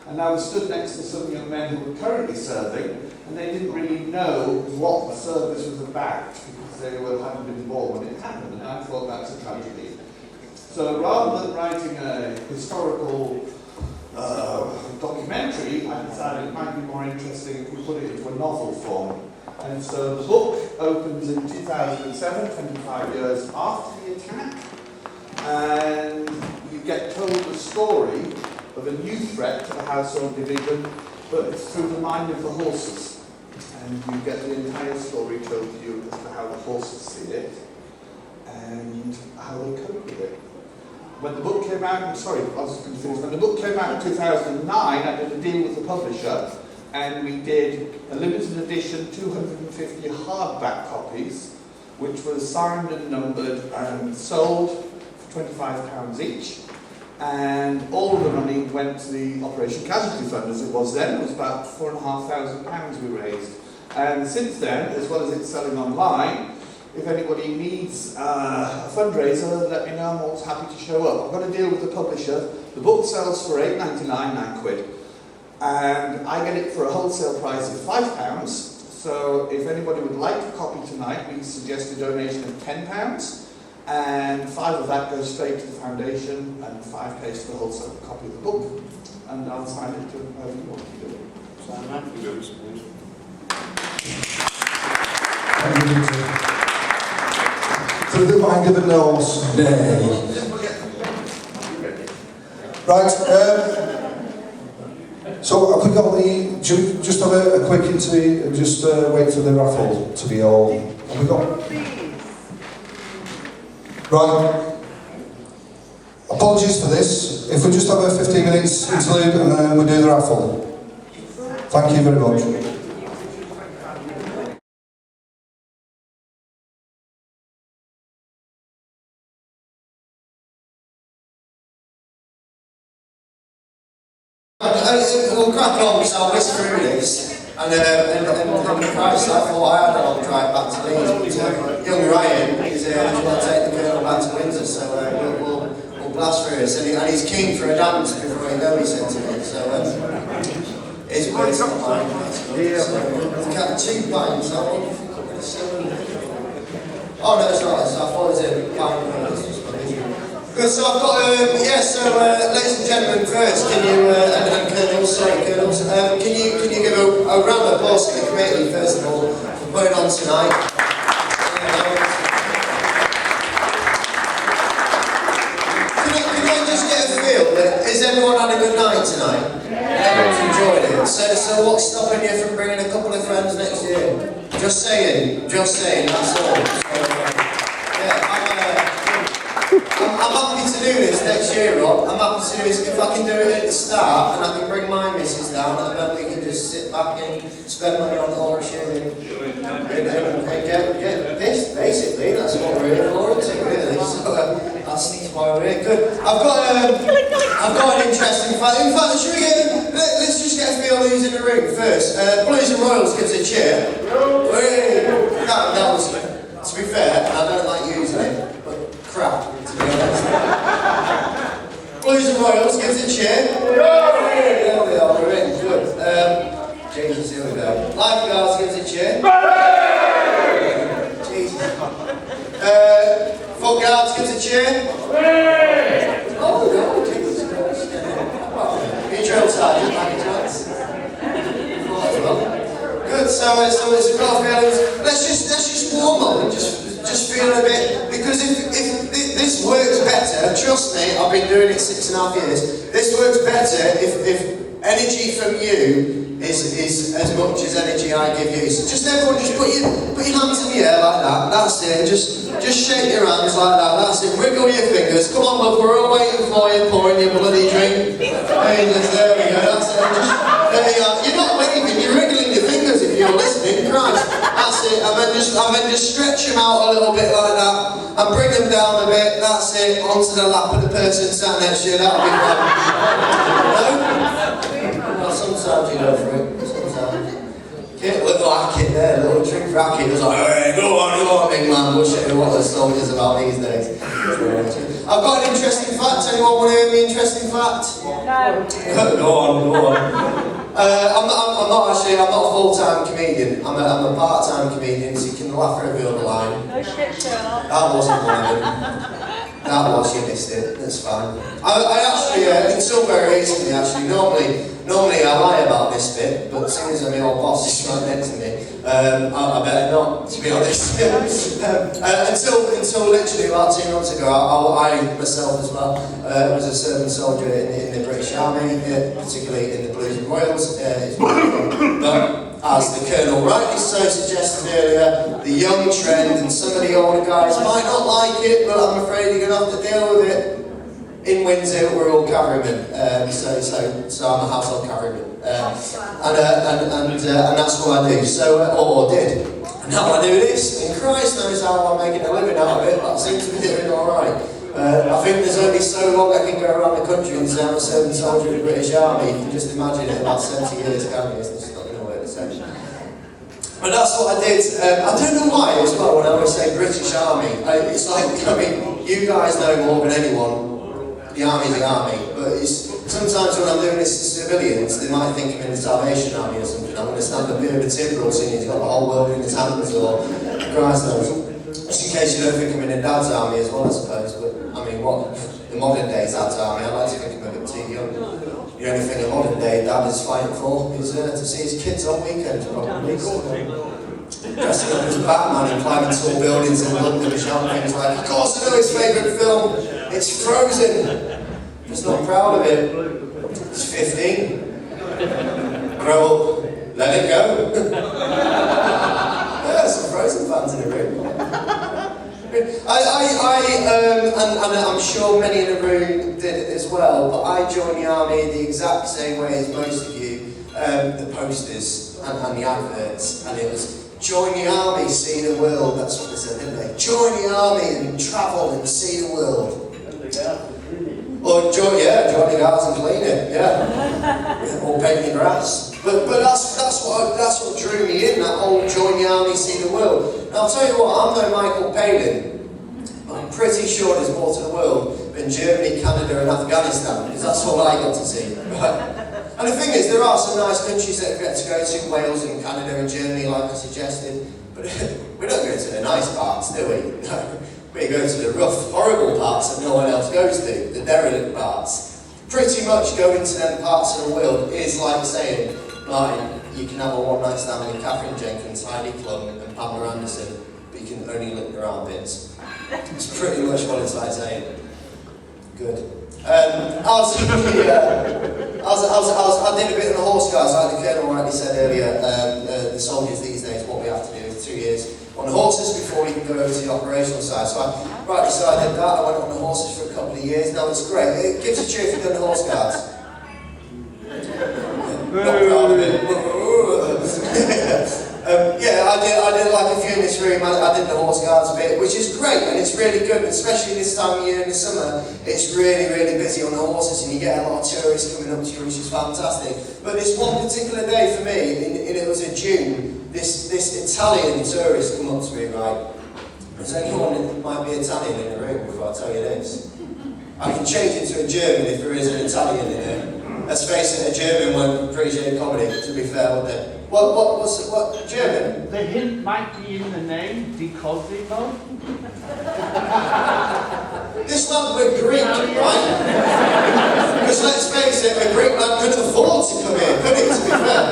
Speaker 3: And I was stood next to some young men who were currently serving, and they didn't really know what the service was about because they hadn't been born when it happened, and I thought that's a tragedy. So rather than writing a historical documentary, I decided it might be more interesting if we put it into a novel form. And so the book opens in 2007, 25 years after the attack, and you get told the story of a new threat to the household division, but it's through the mind of the horses. And you get the entire story told to you as to how the horses see it and how they cope with it. When the book came out, when the book came out in 2009, I did a deal with the publisher, and we did a limited edition 250 hardback copies, which was signed and numbered and sold for £25 each. And all of the money went to the Operation Casualty Fund, as it was then. It was about £4,500 we raised. And since then, as well as it's selling online, if anybody needs a fundraiser, let me know. I'm always happy to show up. I've got a deal with the publisher. The book sells for £8.99, £9. And I get it for a wholesale price of £5. So if anybody would like a copy tonight, we suggest a donation of £10. And 5 of that goes straight to the foundation, and 5 pays for the wholesale copy of the book. And I'll sign it to whoever you want to do it. Sign that.
Speaker 7: So the mind of the nose. Nay. Right, so have we got the... Just have a quick interview and just wait for the raffle to be all... Have we got... Right. Apologies for this. If we just have a 15 minutes interlude and then we do the raffle. Thank you very much.
Speaker 12: We'll crack on, so I'll whisk through this. And Christ, I thought I had a long drive back to Leeds, but young Ryan is going to take the girl back to Windsor, so we'll blast through this. And he's keen for a dance before he goes, he said to me, so his words not mine. So we've got 2 pints, I wonder if you could still... Oh no, it's right, so I thought it was a pint of minutes. Good, so I've got, ladies and gentlemen, first, can you, and Colonels, can you give a round of applause to the committee, first of all, for putting on tonight. Can I just get a feel, has everyone had a good night tonight? Everyone's enjoyed it. So what's stopping you from bringing a couple of friends next year? Just saying, that's all. So, I'm happy to do this next year, Rob. I'm happy to do this if I can do it at the start and I can bring my missus down and then we can just sit back and spend money on the horse show and get pissed, basically. That's what we're here for, isn't it, really? So that's why we're here. Good. I've got an interesting fact. In fact, should we let's just get a feel of who's in the room first. Blues and Royals gives a cheer. That was, to be fair, I don't like using it, but crap, to be honest. Blues and Royals gives a cheer. There we are, we're in. Good. Jesus, here we go. Lifeguards gives a cheer. Jesus. Foot guards gives a cheer. Oh, no, Jesus Christ. You drill sergeant, like a chance. Good, so it's a got feelings. Let's just warm up and just feel a bit, because if this works better, trust me, I've been doing it 6.5 years. This works better if energy from you is as much as energy I give you. So just everyone, just put your hands in the air like that. That's it. Just shake your hands like that. That's it. Wriggle your fingers. Come on, love. We're all waiting for you, pouring your bloody drink. There we go. That's it. There you are. You're not waving. You're wriggling your fingers if you're listening. Christ. That's it. And then just stretch them out a little bit like that, and bring them down a bit. That's it. Onto the lap of the person sat next to you. That'll be fun. No? Sometimes you go for it. Sometimes. Kit, little Hackett there, little trick for Hackett. It was like, hey, go on, big man. We'll show you what the soldiers about these days. I've got an interesting fact. Anyone want to hear the interesting fact? No. Go on. I'm not a full-time comedian. I'm a part-time comedian, so you can laugh over the line.
Speaker 2: No shit, Sherlock.
Speaker 12: That wasn't one of them. That was, you missed it. That's fine. I actually, until very recently, actually, normally I lie about this bit, but seeing as my old boss is right next to me, I better not, to be honest. Until literally about 2 months ago, I myself as well was a serving soldier in the British Army, particularly in the Blues and Royals. But as the Colonel rightly so suggested earlier, the young trend and some of the older guys might not like it, but I'm afraid you're going to have to deal with it. In Windsor, we're all cavalrymen, so I'm a household cavalryman, and that's what I do. So, or did. And now I do this. And Christ knows how I'm making a living out of it, but I seem to be doing all right. I think there's only so long I can go around the country and say I'm a serving soldier in the British Army. You can just imagine it about 70 years, can't you? It's just not going to work the same. But that's what I did. I don't know why as well when I always say British Army. It's like, I mean, you guys know more than anyone. The Army's the Army, but sometimes when I'm doing this to civilians, they might think I'm in the Salvation Army or something. I'm going to stand a bit of a timbrel saying he's got the whole world in his hands, or Christ knows. Just in case you don't think I'm in a dad's army as well, I suppose. But I mean, what the modern day dad's army? I like to think I'm a bit too young. The only thing a modern day dad is fighting for is to see his kids on weekends, probably. Dressing up as Batman and climbing tall buildings in London and shouting things like, of course I know his favourite film, it's Frozen. Just not proud of it. It's 15. Grow up, let it go. Yeah, some Frozen fans in the room. And I'm sure many in the room did it as well, but I joined the army the exact same way as most of you, the posters and the adverts, and it was join the army, see the world. That's what they said, didn't they? Join the army and travel and see the world. Or join the guards and clean it, yeah. Or paint the grass. But that's what drew me in, that whole join the army, see the world. And I'll tell you what, I'm no Michael Palin. I'm pretty sure there's more to the world than Germany, Canada and Afghanistan, because that's all I got to see. Right? And the thing is, there are some nice countries that we get to go to, Wales and Canada and Germany, like I suggested, but we don't go to the nice parts, do we? We go to the rough, horrible parts that no one else goes to, the derelict parts. Pretty much going to them parts of the world is like saying, Martin, you can have a one-night stand with Catherine Jenkins, Heidi Klum and Pamela Anderson, but you can only lick their armpits. It's pretty much what it's like saying. Good. I did a bit of the horse guys, like the Colonel rightly said earlier, the soldiers these days, what we have to do is 2 years, on horses before he can go over to the operational side. So I rightly so I did that. I went on the horses for a couple of years. Now it's great. It gives a cheer if you've done the horse guards. Not proud of it. Yeah, I did like a few in this room. I did the horse guards a bit, which is great, and it's really good, especially this time of year in the summer. It's really, really busy on the horses, and you get a lot of tourists coming up to you, which is fantastic. But this one particular day for me, it was in June, this Italian tourist come up to me, right? There's anyone that might be Italian in the room before I tell you this? I can change it to a German if there is an Italian in there. Let's face it, a German won't appreciate comedy, to be fair, would they? What, German?
Speaker 10: The hint might be in the name, because they know.
Speaker 12: This lad was Greek, right? Because let's face it, a Greek man couldn't afford to come here, could he, to be fair?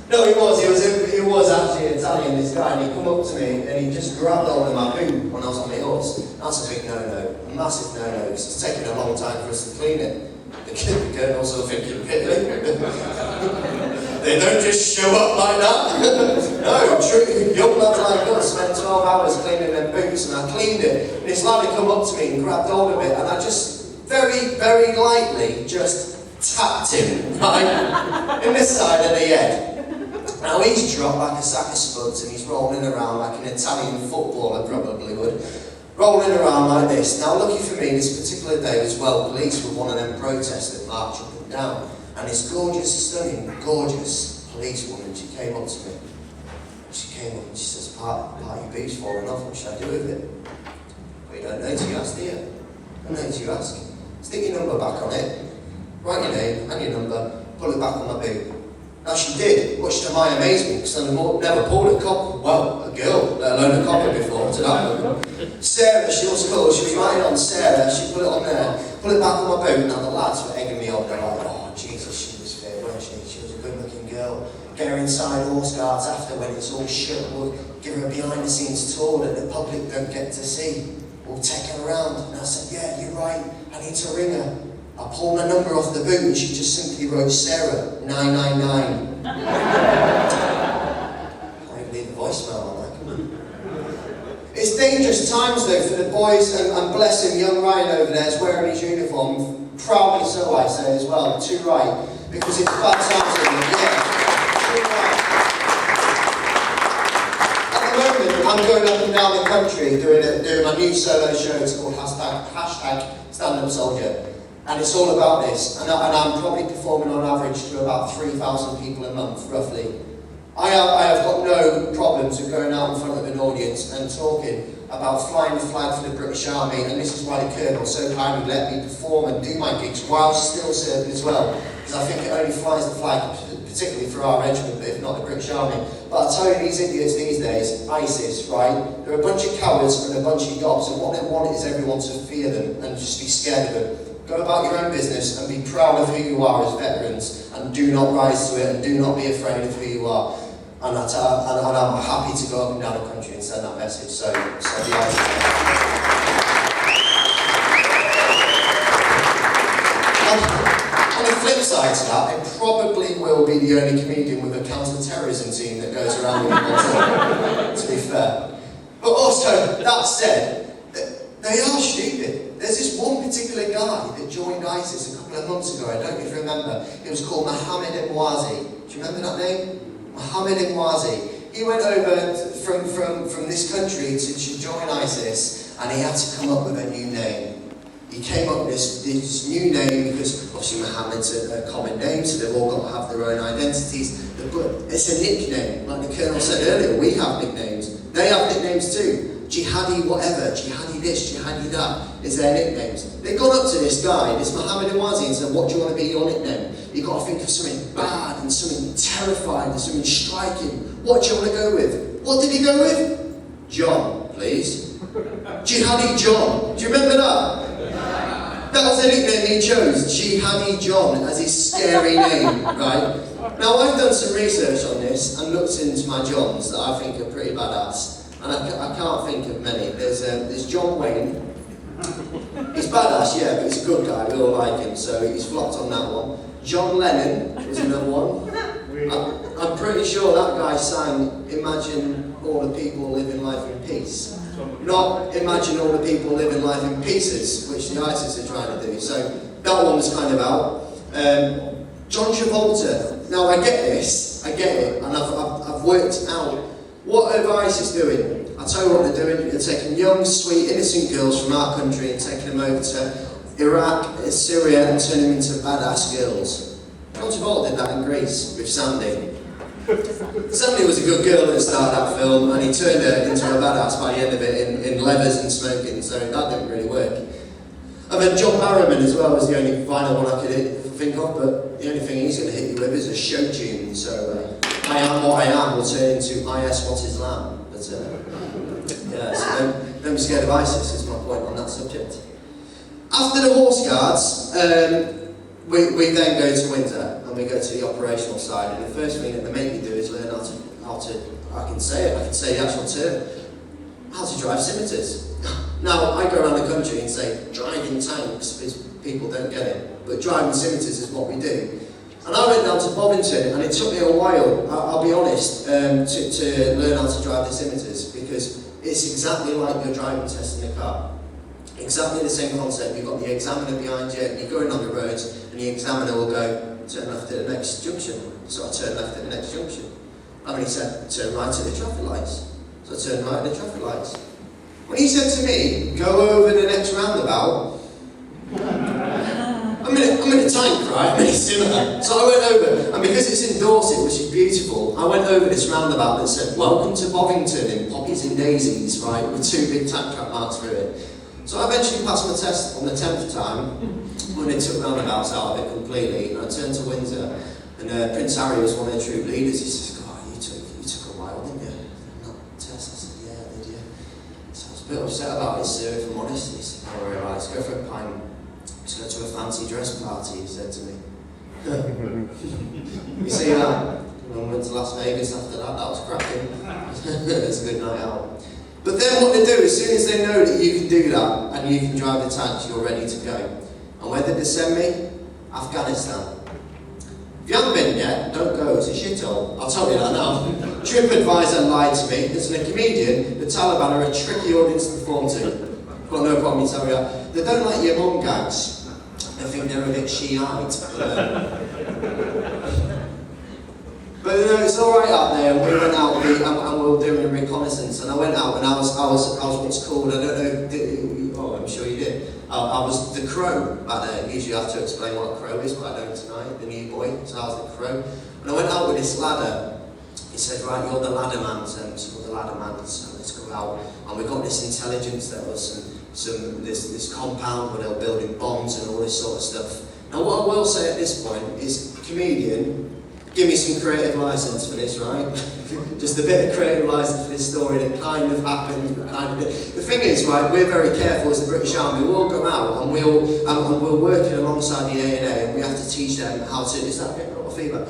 Speaker 12: No, he was actually Italian, this guy, and he come up to me and he just grabbed hold of my boot when I was on my horse. That's a big no-no, a massive no-no, because it's taken a long time for us to clean it. The girls are thinking, really? They don't just show up like that. No, true, young lads like us spent 12 hours cleaning their boots, and I cleaned it. And this lad had come up to me and grabbed hold of it, and I just very, very lightly just tapped him, right, in the side of the head. Now he's dropped like a sack of spuds, and he's rolling around like an Italian footballer probably would. Rolling around like this. Now lucky for me, this particular day was well policed with one of them protests that march up and down. And this gorgeous, stunning, gorgeous policewoman, she came up to me. She came up and she says, part of your boot's falling off, what should I do with it? Well, you don't know till you ask, do you? Don't know till you ask. Stick your number back on it, write your name and your number, pull it back on my boot. Now she did, much to my amazement, because I've never pulled a copper, well, a girl, let alone a copper before, to that one. Sarah, she was called, she was writing on Sarah, she put it on there, put it back on my boot. Now the lads were egging me on, they're like, oh Jesus, she was fair, wasn't she? She was a good looking girl. Get her inside horse guards after when it's all shut, we'll give her a behind the scenes tour that the public don't get to see. We'll take her around. And I said, yeah, you're right, I need to ring her. I pulled her number off the boot and she just simply wrote Sarah, 999. I can't leave a voicemail on that. It's dangerous times though for the boys, and bless him, young Ryan over there is wearing his uniform, proudly so I say as well, too right, because it's bad times for him, yeah, too right. At the moment, I'm going up and down the country doing my new solo show. It's called hashtag Stand Up Soldier. And it's all about this, and I'm probably performing on average to about 3,000 people a month, roughly. I have got no problems with going out in front of an audience and talking about flying the flag for the British Army, and this is why the Colonel so kindly let me perform and do my gigs while still serving as well, because I think it only flies the flag, particularly for our regiment, but if not the British Army. But I'll tell you, these idiots these days, ISIS, right, they're a bunch of cowards and a bunch of gobs, and what they want is everyone to fear them and just be scared of them. Go about your own business and be proud of who you are as veterans, and do not rise to it, and do not be afraid of who you are. And I'm happy to go up and down the country and send that message. So yeah. On the flip side to that, I probably will be the only comedian with a counter-terrorism team that goes around with people, to be fair. But also, that said, they are stupid. There's this one particular guy that joined ISIS a couple of months ago, I don't know if you remember. It was called Mohammed Emwazi. Do you remember that name? Mohammed Emwazi. He went over from this country to join ISIS, and he had to come up with a new name. He came up with this new name because obviously Mohammed's a common name, so they've all got to have their own identities. But it's a nickname, like the Colonel said earlier. We have nicknames. They have nicknames too. Jihadi whatever, jihadi this, jihadi that, is their nicknames. They got up to this guy, this Mohammed Emwazi, and said, what do you want to be your nickname? You've got to think of something bad and something terrifying and something striking. What do you want to go with? What did he go with? John, please. Jihadi John. Do you remember that? That was the nickname he chose, Jihadi John, as his scary name, right? Now I've done some research on this and looked into my Johns that I think are pretty badass. And I can't think of many. There's John Wayne. He's badass, yeah, but he's a good guy. We all like him, so he's flopped on that one. John Lennon was another one. I'm I'm pretty sure that guy sang Imagine all the people living life in peace. Not Imagine all the people living life in pieces, which the ISIS are trying to do. So that one was kind of out. John Travolta. Now I get this, I get it, and I've worked out what ISIS is doing. I'll tell you what they're doing. They're taking young, sweet, innocent girls from our country and taking them over to Iraq, Syria, and turning them into badass girls. John Travolta did that in Greece with Sandy. Sandy was a good girl at the start of that film, and he turned her into a badass by the end of it in levers and smoking, so that didn't really work. And then John Barrowman as well was the only final one I could think of, but the only thing he's going to hit you with is a show tune, so I Am What I Am will turn into IS What Is Lamb. But yeah, so don't be scared of ISIS, is my point on that subject. After the Horse Guards, we then go to Windsor and we go to the operational side, and the first thing that they make me do is learn how to I can say the actual term, how to drive scimitars. Now, I go around the country and say driving tanks because people don't get it, but driving scimitars is what we do. And I went down to Bovington, and it took me a while, I'll be honest, to learn how to drive the scimitars, because it's exactly like your driving test in the car. Exactly the same concept. You've got the examiner behind you, and you're going on the roads, and the examiner will go, turn left at the next junction. So I turned left at the next junction. And he said, turn right at the traffic lights. So I turned right at the traffic lights. When he said to me, go over the next roundabout, I'm in a tank, right? I'm in a simmer. So I went over, and because it's in Dorset, which is beautiful, I went over this roundabout that said, welcome to Bovington in poppies and daisies, right, with two big tank trap marks through it. So I eventually passed my test on the 10th time, when they took roundabouts out of it completely, and I turned to Windsor, and Prince Harry was one of the troop leaders. He says, God, you took a while, didn't you? On that test? I said, yeah, I did, yeah. So I was a bit upset about it, sir, if I'm honest. He said, all right, let's go for a pint. Let's go to a fancy dress party, he said to me. You see that? When we went to Las Vegas after that, that was cracking. It was a good night out. But then what they do, as soon as they know that you can do that, and you can drive the tanks, you're ready to go. And where did they send me? Afghanistan. If you haven't been yet, don't go, it's a shithole. I'll tell you that now. TripAdvisor lied to me. As a comedian, the Taliban are a tricky audience to perform to. I've got no problem in telling you that. They don't like your mum gags. I think they're a bit Shiite. But it's all right out there. We went out and we were doing a reconnaissance. And I went out and I was what's called, I don't know. I'm sure you did. I was the crow back there. Usually I have to explain what a crow is, but I don't tonight. The new boy. So I was the crow. And I went out with this ladder. He said, right, you're the ladder man. So you're the ladder man. So let's go out. And we got this intelligence. There was this compound where they were building bombs and all this sort of stuff. Now what I will say at this point is, comedian, give me some creative license for this, right? Just a bit of creative license for this story that kind of happened, The thing is, right, we're very careful as the British Army. We'll go out and we're working alongside the A&A, and we have to teach them how to. Is that getting a lot of feedback?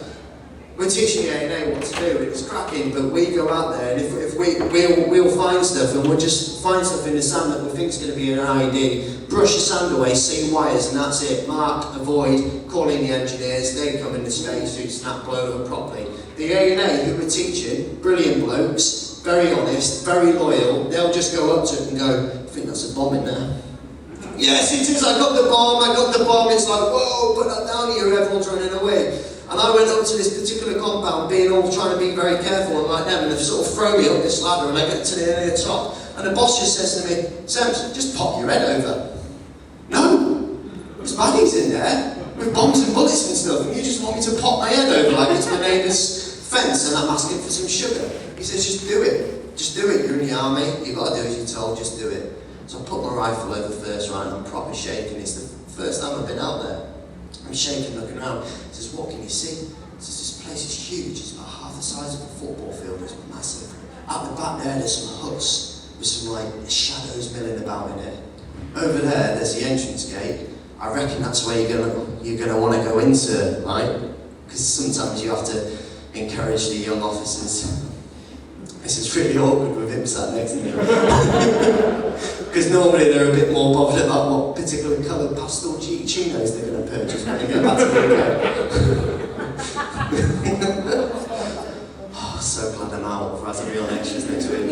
Speaker 12: We're teaching the A&A what to do, and it's cracking, but we go out there, and if we'll find stuff, and we'll just find stuff in the sand that we think is going to be an IED, brush the sand away, see wires, and that's it. Mark, avoid, call in the engineers, they come in the spacesuit, snap, blow over properly. The A&A, who we're teaching, brilliant blokes, very honest, very loyal, they'll just go up to it and go, I think that's a bomb in there. Yes, it is, I got the bomb, it's like, whoa, put that down here, everyone's running away. And I went up to this particular compound, trying to be very careful and like them, and they've sort of thrown me up this ladder, and I get to the top, and the boss just says to me, Sam, just pop your head over. No, there's baddies in there, with bombs and bullets and stuff, and you just want me to pop my head over like it's my neighbour's fence, and I'm asking for some sugar. He says, just do it, you're in the army, you've got to do as you're told, just do it. So I put my rifle over first, right, and I'm proper shaking. It's the first time I've been out there. I'm shaking, looking around. He says, what can you see? He says, this place is huge. It's about half the size of a football field. It's massive. Out the back there, there's some huts with some like shadows milling about in it. Over there, there's the entrance gate. I reckon that's where you're gonna want to go into, right? Because sometimes you have to encourage the young officers. This is really awkward with him sat next to me. Because normally they're a bit more bothered about what particular coloured pastel chinos they're going to purchase when they go back to the UK. as a real extras next week.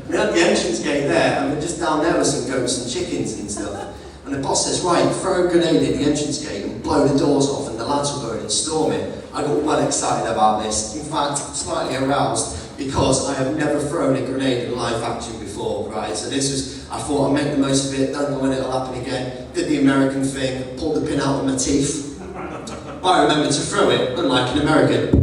Speaker 12: We had the entrance gate there, and just down there were some goats and chickens and stuff. And the boss says, right, throw a grenade at the entrance gate and blow the doors off, and the lads will go in and storm it. I got well excited about this. In fact, slightly aroused, because I have never thrown a grenade in live action before, right? So this was, I thought I'd make the most of it, don't know when it'll happen again. Did the American thing, pulled the pin out of my teeth. But I remembered to throw it, unlike an American.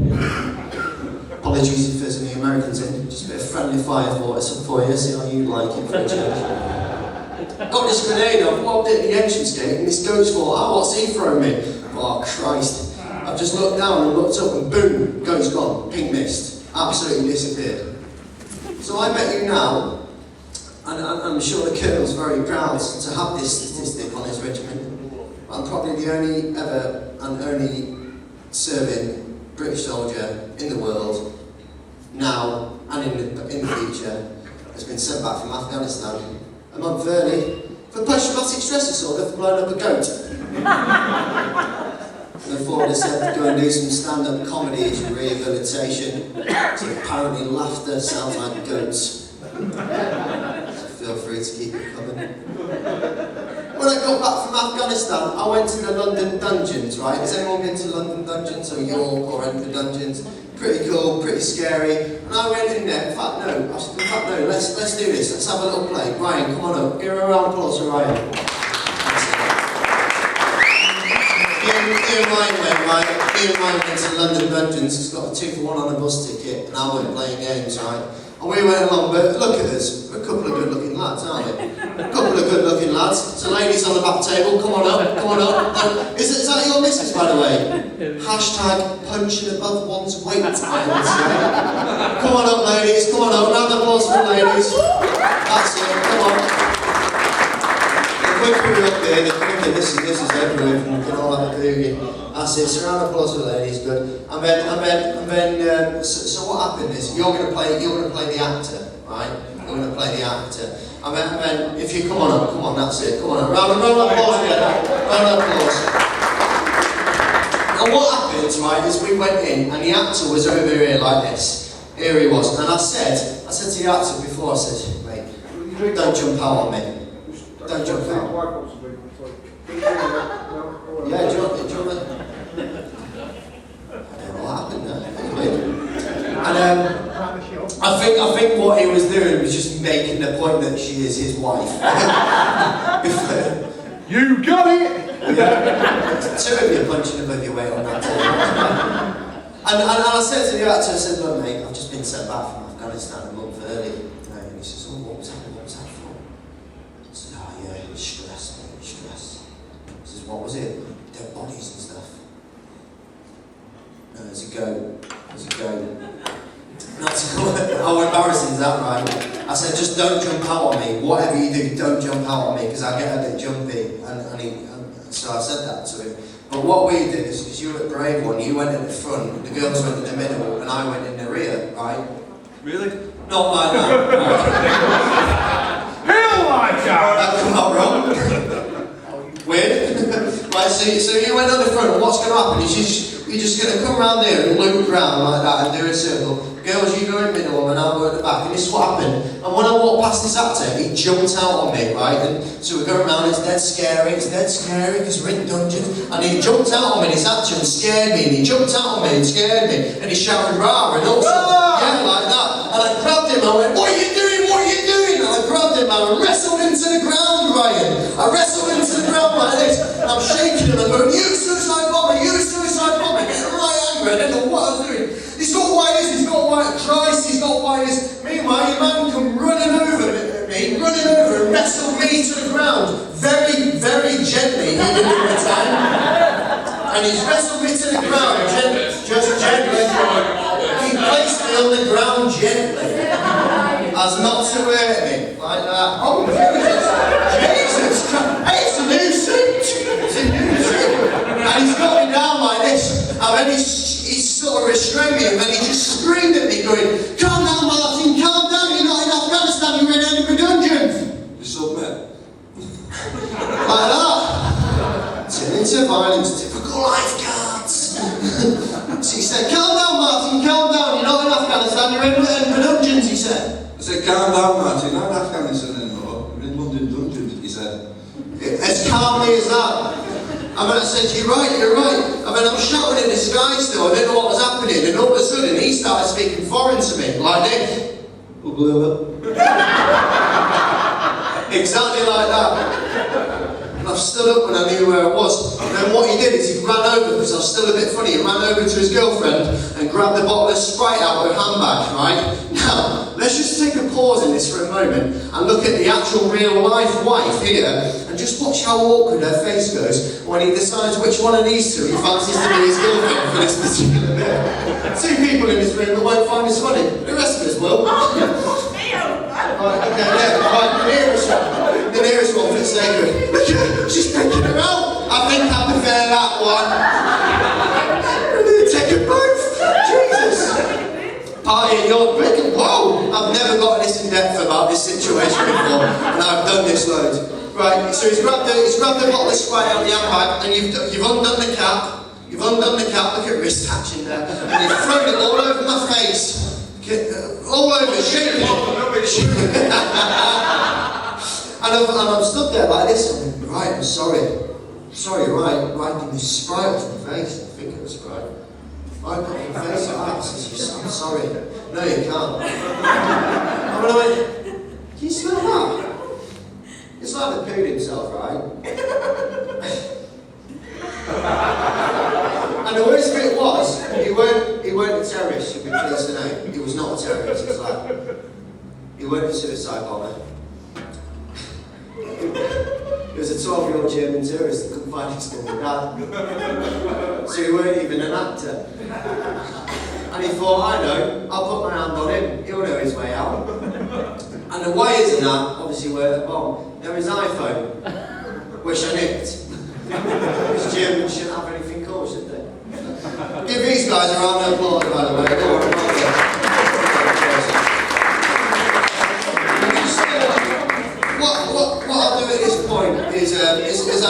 Speaker 12: Apologies if there's any Americans in, just a bit of friendly fire for you, see how you like it for a change. Got this grenade, I've lobbed it at the entrance gate, and this goat's thought, oh, what's he throwing me? Oh, Christ. I've just looked down and looked up, and boom, goat's gone, pink mist, absolutely disappeared. So I bet you now, and I'm sure the Colonel's very proud to have this statistic on his regiment, I'm probably the only serving British soldier in the world, now and in the future, has been sent back from Afghanistan a month early for post-traumatic stress disorder for blowing up a goat. And I thought I said go and do some stand-up comedy as your rehabilitation. So apparently laughter sounds like goats. So feel free to keep it coming. When I got back from Afghanistan, I went to the London dungeons, right? Has anyone been to London dungeons or York or any of the dungeons? Pretty cool, pretty scary. And I went in there, in fact no, let's do this, let's have a little play. Ryan, come on up, give a round of applause for Ryan. Ian Ryan went to London dungeons, he's got a 2-for-1 on a bus ticket, and I went playing games, right? And we went along, but look at us, we're a couple of good-looking lads, aren't we? A couple of good-looking lads. So ladies on the back table, come on up. Is that your missus, by the way? Hashtag punching above one's weight, I would say. Come on up, ladies, come on up. Round of applause for the ladies. That's it, come on. The quicker we're up there, the quicker this is everywhere, and we can all have a boogie. That's it, so round of applause for the ladies, good. And then, so what happened is, you're going to play the actor, right? You're going to play the actor. And then, if you come on, that's it, come on up. Round of applause together, round of applause. And what happened, right, is we went in, and the actor was over here like this. Here he was, and I said to the actor before, I said, mate, don't jump out on me. Don't jump out. Yeah, do you want it? I don't know what happened there. And I think what he was doing was just making the point that she is his wife.
Speaker 7: You got it!
Speaker 12: Two of you punching above your weight on that table. And I said to the actor, I said, look mate, I've just been sent back from Afghanistan a month early. And he says, oh, what was that for? I said, oh yeah, stress. He says, what was it? Dead bodies and stuff. No, there's a goat. How embarrassing is that, right? I said, just don't jump out on me. Whatever you do, don't jump out on me, because I get a bit jumpy. So I said that to him. But what we did is, because you were the brave one, you went in the front, the girls went in the middle, and I went in the rear, right?
Speaker 8: Really?
Speaker 12: Not like that.
Speaker 7: Hell like that!
Speaker 12: That come out wrong. Weird. Right, so you went on the front, and what's going to happen is you're just going to come around there and loop around like that and do a circle. Girls, you go in the middle and I'll go at the back. And this is what happened. And when I walked past this actor, he jumped out on me, right? And so we go around, it's dead scary because we're in dungeons. And he jumped out on me, this actor, and scared me. And he jumped out on me and scared me. And he shouted, rah, and also, yeah, like that. And I grabbed him, I went, what are you doing? And I grabbed him, and I wrestled him to the ground, Ryan. I wrestled him to the ground like this. And I'm shaking him and going, you suicide bomber, getting right angry. I don't know what I was doing. He's got wires, Christ, he's got wires. Meanwhile, your man come running over and wrestled me to the ground. Very, very gently, he did it in return. And he's wrestled me to the ground, just gently. He placed me on the ground gently, as not to hurt me, like that. Oh, Jesus Christ. Hey, it's a new suit. And he's got me down like this. And then he's sort of restrained me, and then he just screamed at me, going, calm down, Martin, calm down, you're not in Afghanistan, you're in enemy dungeons.
Speaker 8: You submit.
Speaker 12: Like that. Turning to violence, typical lifeguards. So he said, calm down, Martin, calm down, you're not in Afghanistan,
Speaker 7: calm down, Martin. I'm not Afghanistan anymore. We're in London dungeons, he said.
Speaker 12: As calmly as that. I mean, I said, you're right. I mean, I'm shouting in the sky still, I didn't know what was happening, and all of a sudden he started speaking foreign to me, like this. Exactly like that. And I stood up when I knew where I was. And then what he did is he ran over, because I was still a bit funny, he ran over to his girlfriend and grabbed a bottle of Sprite out of her handbag, right? Now, let's just take a pause in this for a moment and look at the actual real life wife here and just watch how awkward her face goes when he decides which one of these two he fancies to be his girlfriend for this particular bit. Two people in this room that won't find this funny. The rest of us will. Right, okay, yeah, right, the nearest one for the sake of it. Look at her, she's picking her out. I think I prefer that one. Take them both. Jesus. Party at your brick. Whoa, I've never gotten this in depth about this situation before, and I've done this loads. Right, so he's grabbed the bottle of Sprite out of the handbag, and you've undone the cap. You've undone the cap. Look at wrist hatching there, and you've thrown it all over my face. All over, shaking it. and I'm stood there like this. I'm right, I'm sorry. Right, give me Sprite off my face. I think it was Sprite. Right, put my face like that. I says, I'm sorry. No, you can't. I went, can you smell that? It's like the pooed himself, right? And the worst bit was, he weren't a terrorist, you'd be pleased to know. He was not a terrorist, it's like, he weren't a suicide bomber. He was a 12-year-old German tourist that couldn't find his mum and dad. So he weren't even an actor. And he thought, I know, I'll put my hand on him, he'll know his way out. And the wires in that obviously weren't a bomb. There was iPhone, which I nicked. Because Germans shouldn't have anything cool, should they? Give these guys a round of applause, by the way. Go on, what I'll do at this point is I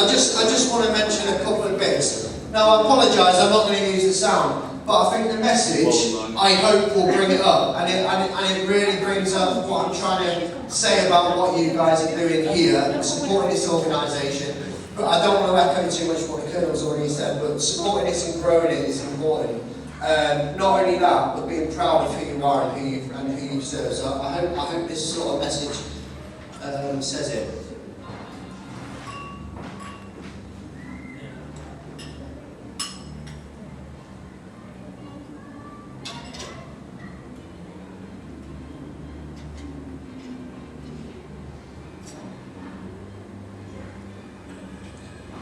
Speaker 12: just want to mention a couple of bits. Now I apologise, I'm not going to use the sound, but I think the message, I hope, will bring it up, and it really brings up what I'm trying to say about what you guys are doing here, supporting this organisation. But I don't want to echo too much what the Colonel's already said, but supporting this and growing it is important. Not only that, but being proud of who you are and who you serve. So I hope this sort of message says it.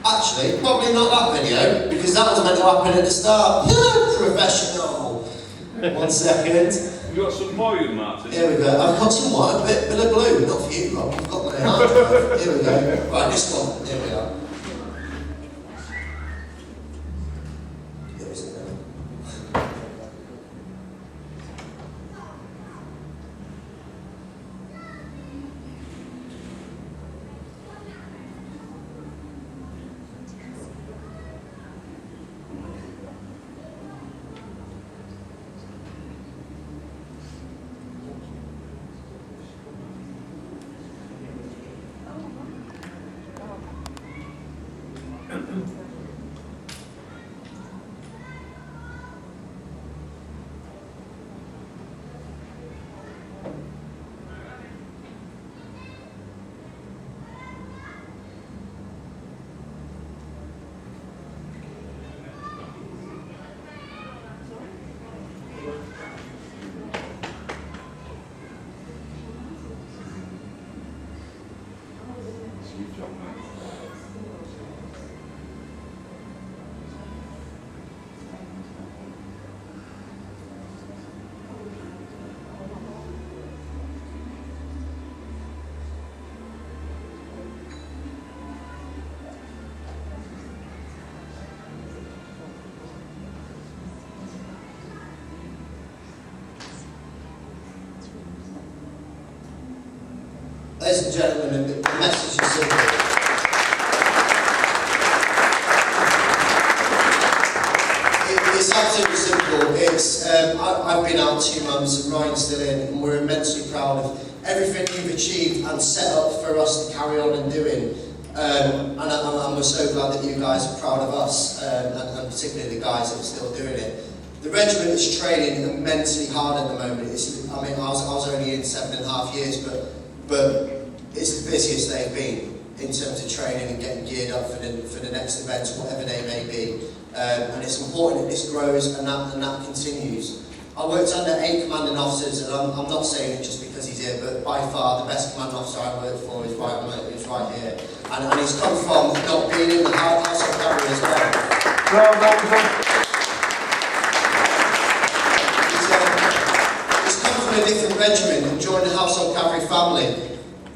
Speaker 12: Actually, probably not that video, because that was meant to happen at the start. Professional. 1 second.
Speaker 8: You got some more, you Martin?
Speaker 12: Here we go. I've got some more, a bit of glue. Not for you, Rob. I've got my hard drive. Here we go. Right, this one. Here we are. Here is it now. Ladies and gentlemen, the message is simple. It's absolutely simple. I've been out 2 months and Ryan's still in, and we're immensely proud of everything you've achieved and set up for us to carry on and doing. And we're so glad that you guys are proud of us, and particularly the guys that are still doing it. The regiment is training immensely hard at the moment. I was only in 7.5 years, but it's the busiest they've been in terms of training and getting geared up for the next events, whatever they may be. And it's important that this grows and that continues. I worked under 8 commanding officers, and I'm not saying it just because he's here, but by far the best commanding officer I worked for is right here. And he's come from not being in the household cavalry as well. He's come from a different regiment and joined the household cavalry family.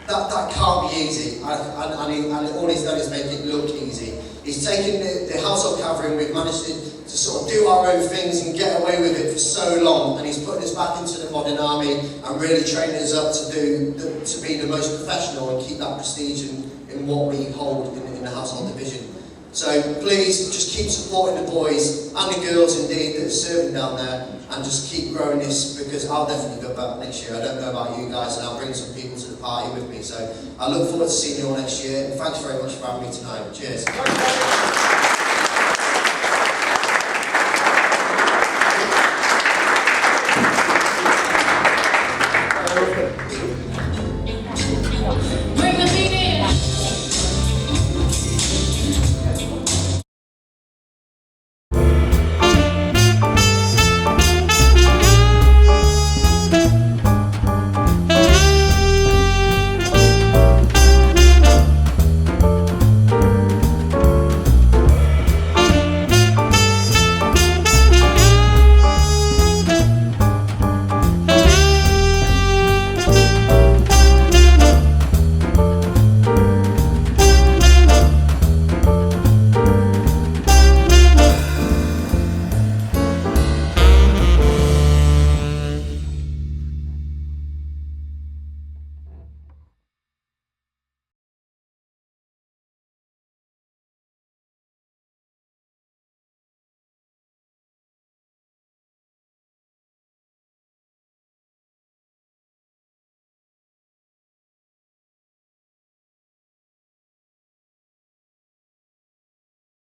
Speaker 12: That can't be easy, and all he's done is make it look easy. He's taken the household cavalry, and we've managed to sort of do our own things and get away with it for so long, and he's putting us back into the modern army and really training us up to be the most professional and keep that prestige in what we hold in the household division. So please just keep supporting the boys and the girls indeed that are serving down there, and just keep growing this, because I'll definitely go back next year. I don't know about you guys, and I'll bring some people to the party with me. So I look forward to seeing you all next year, and thanks very much for having me tonight. Cheers.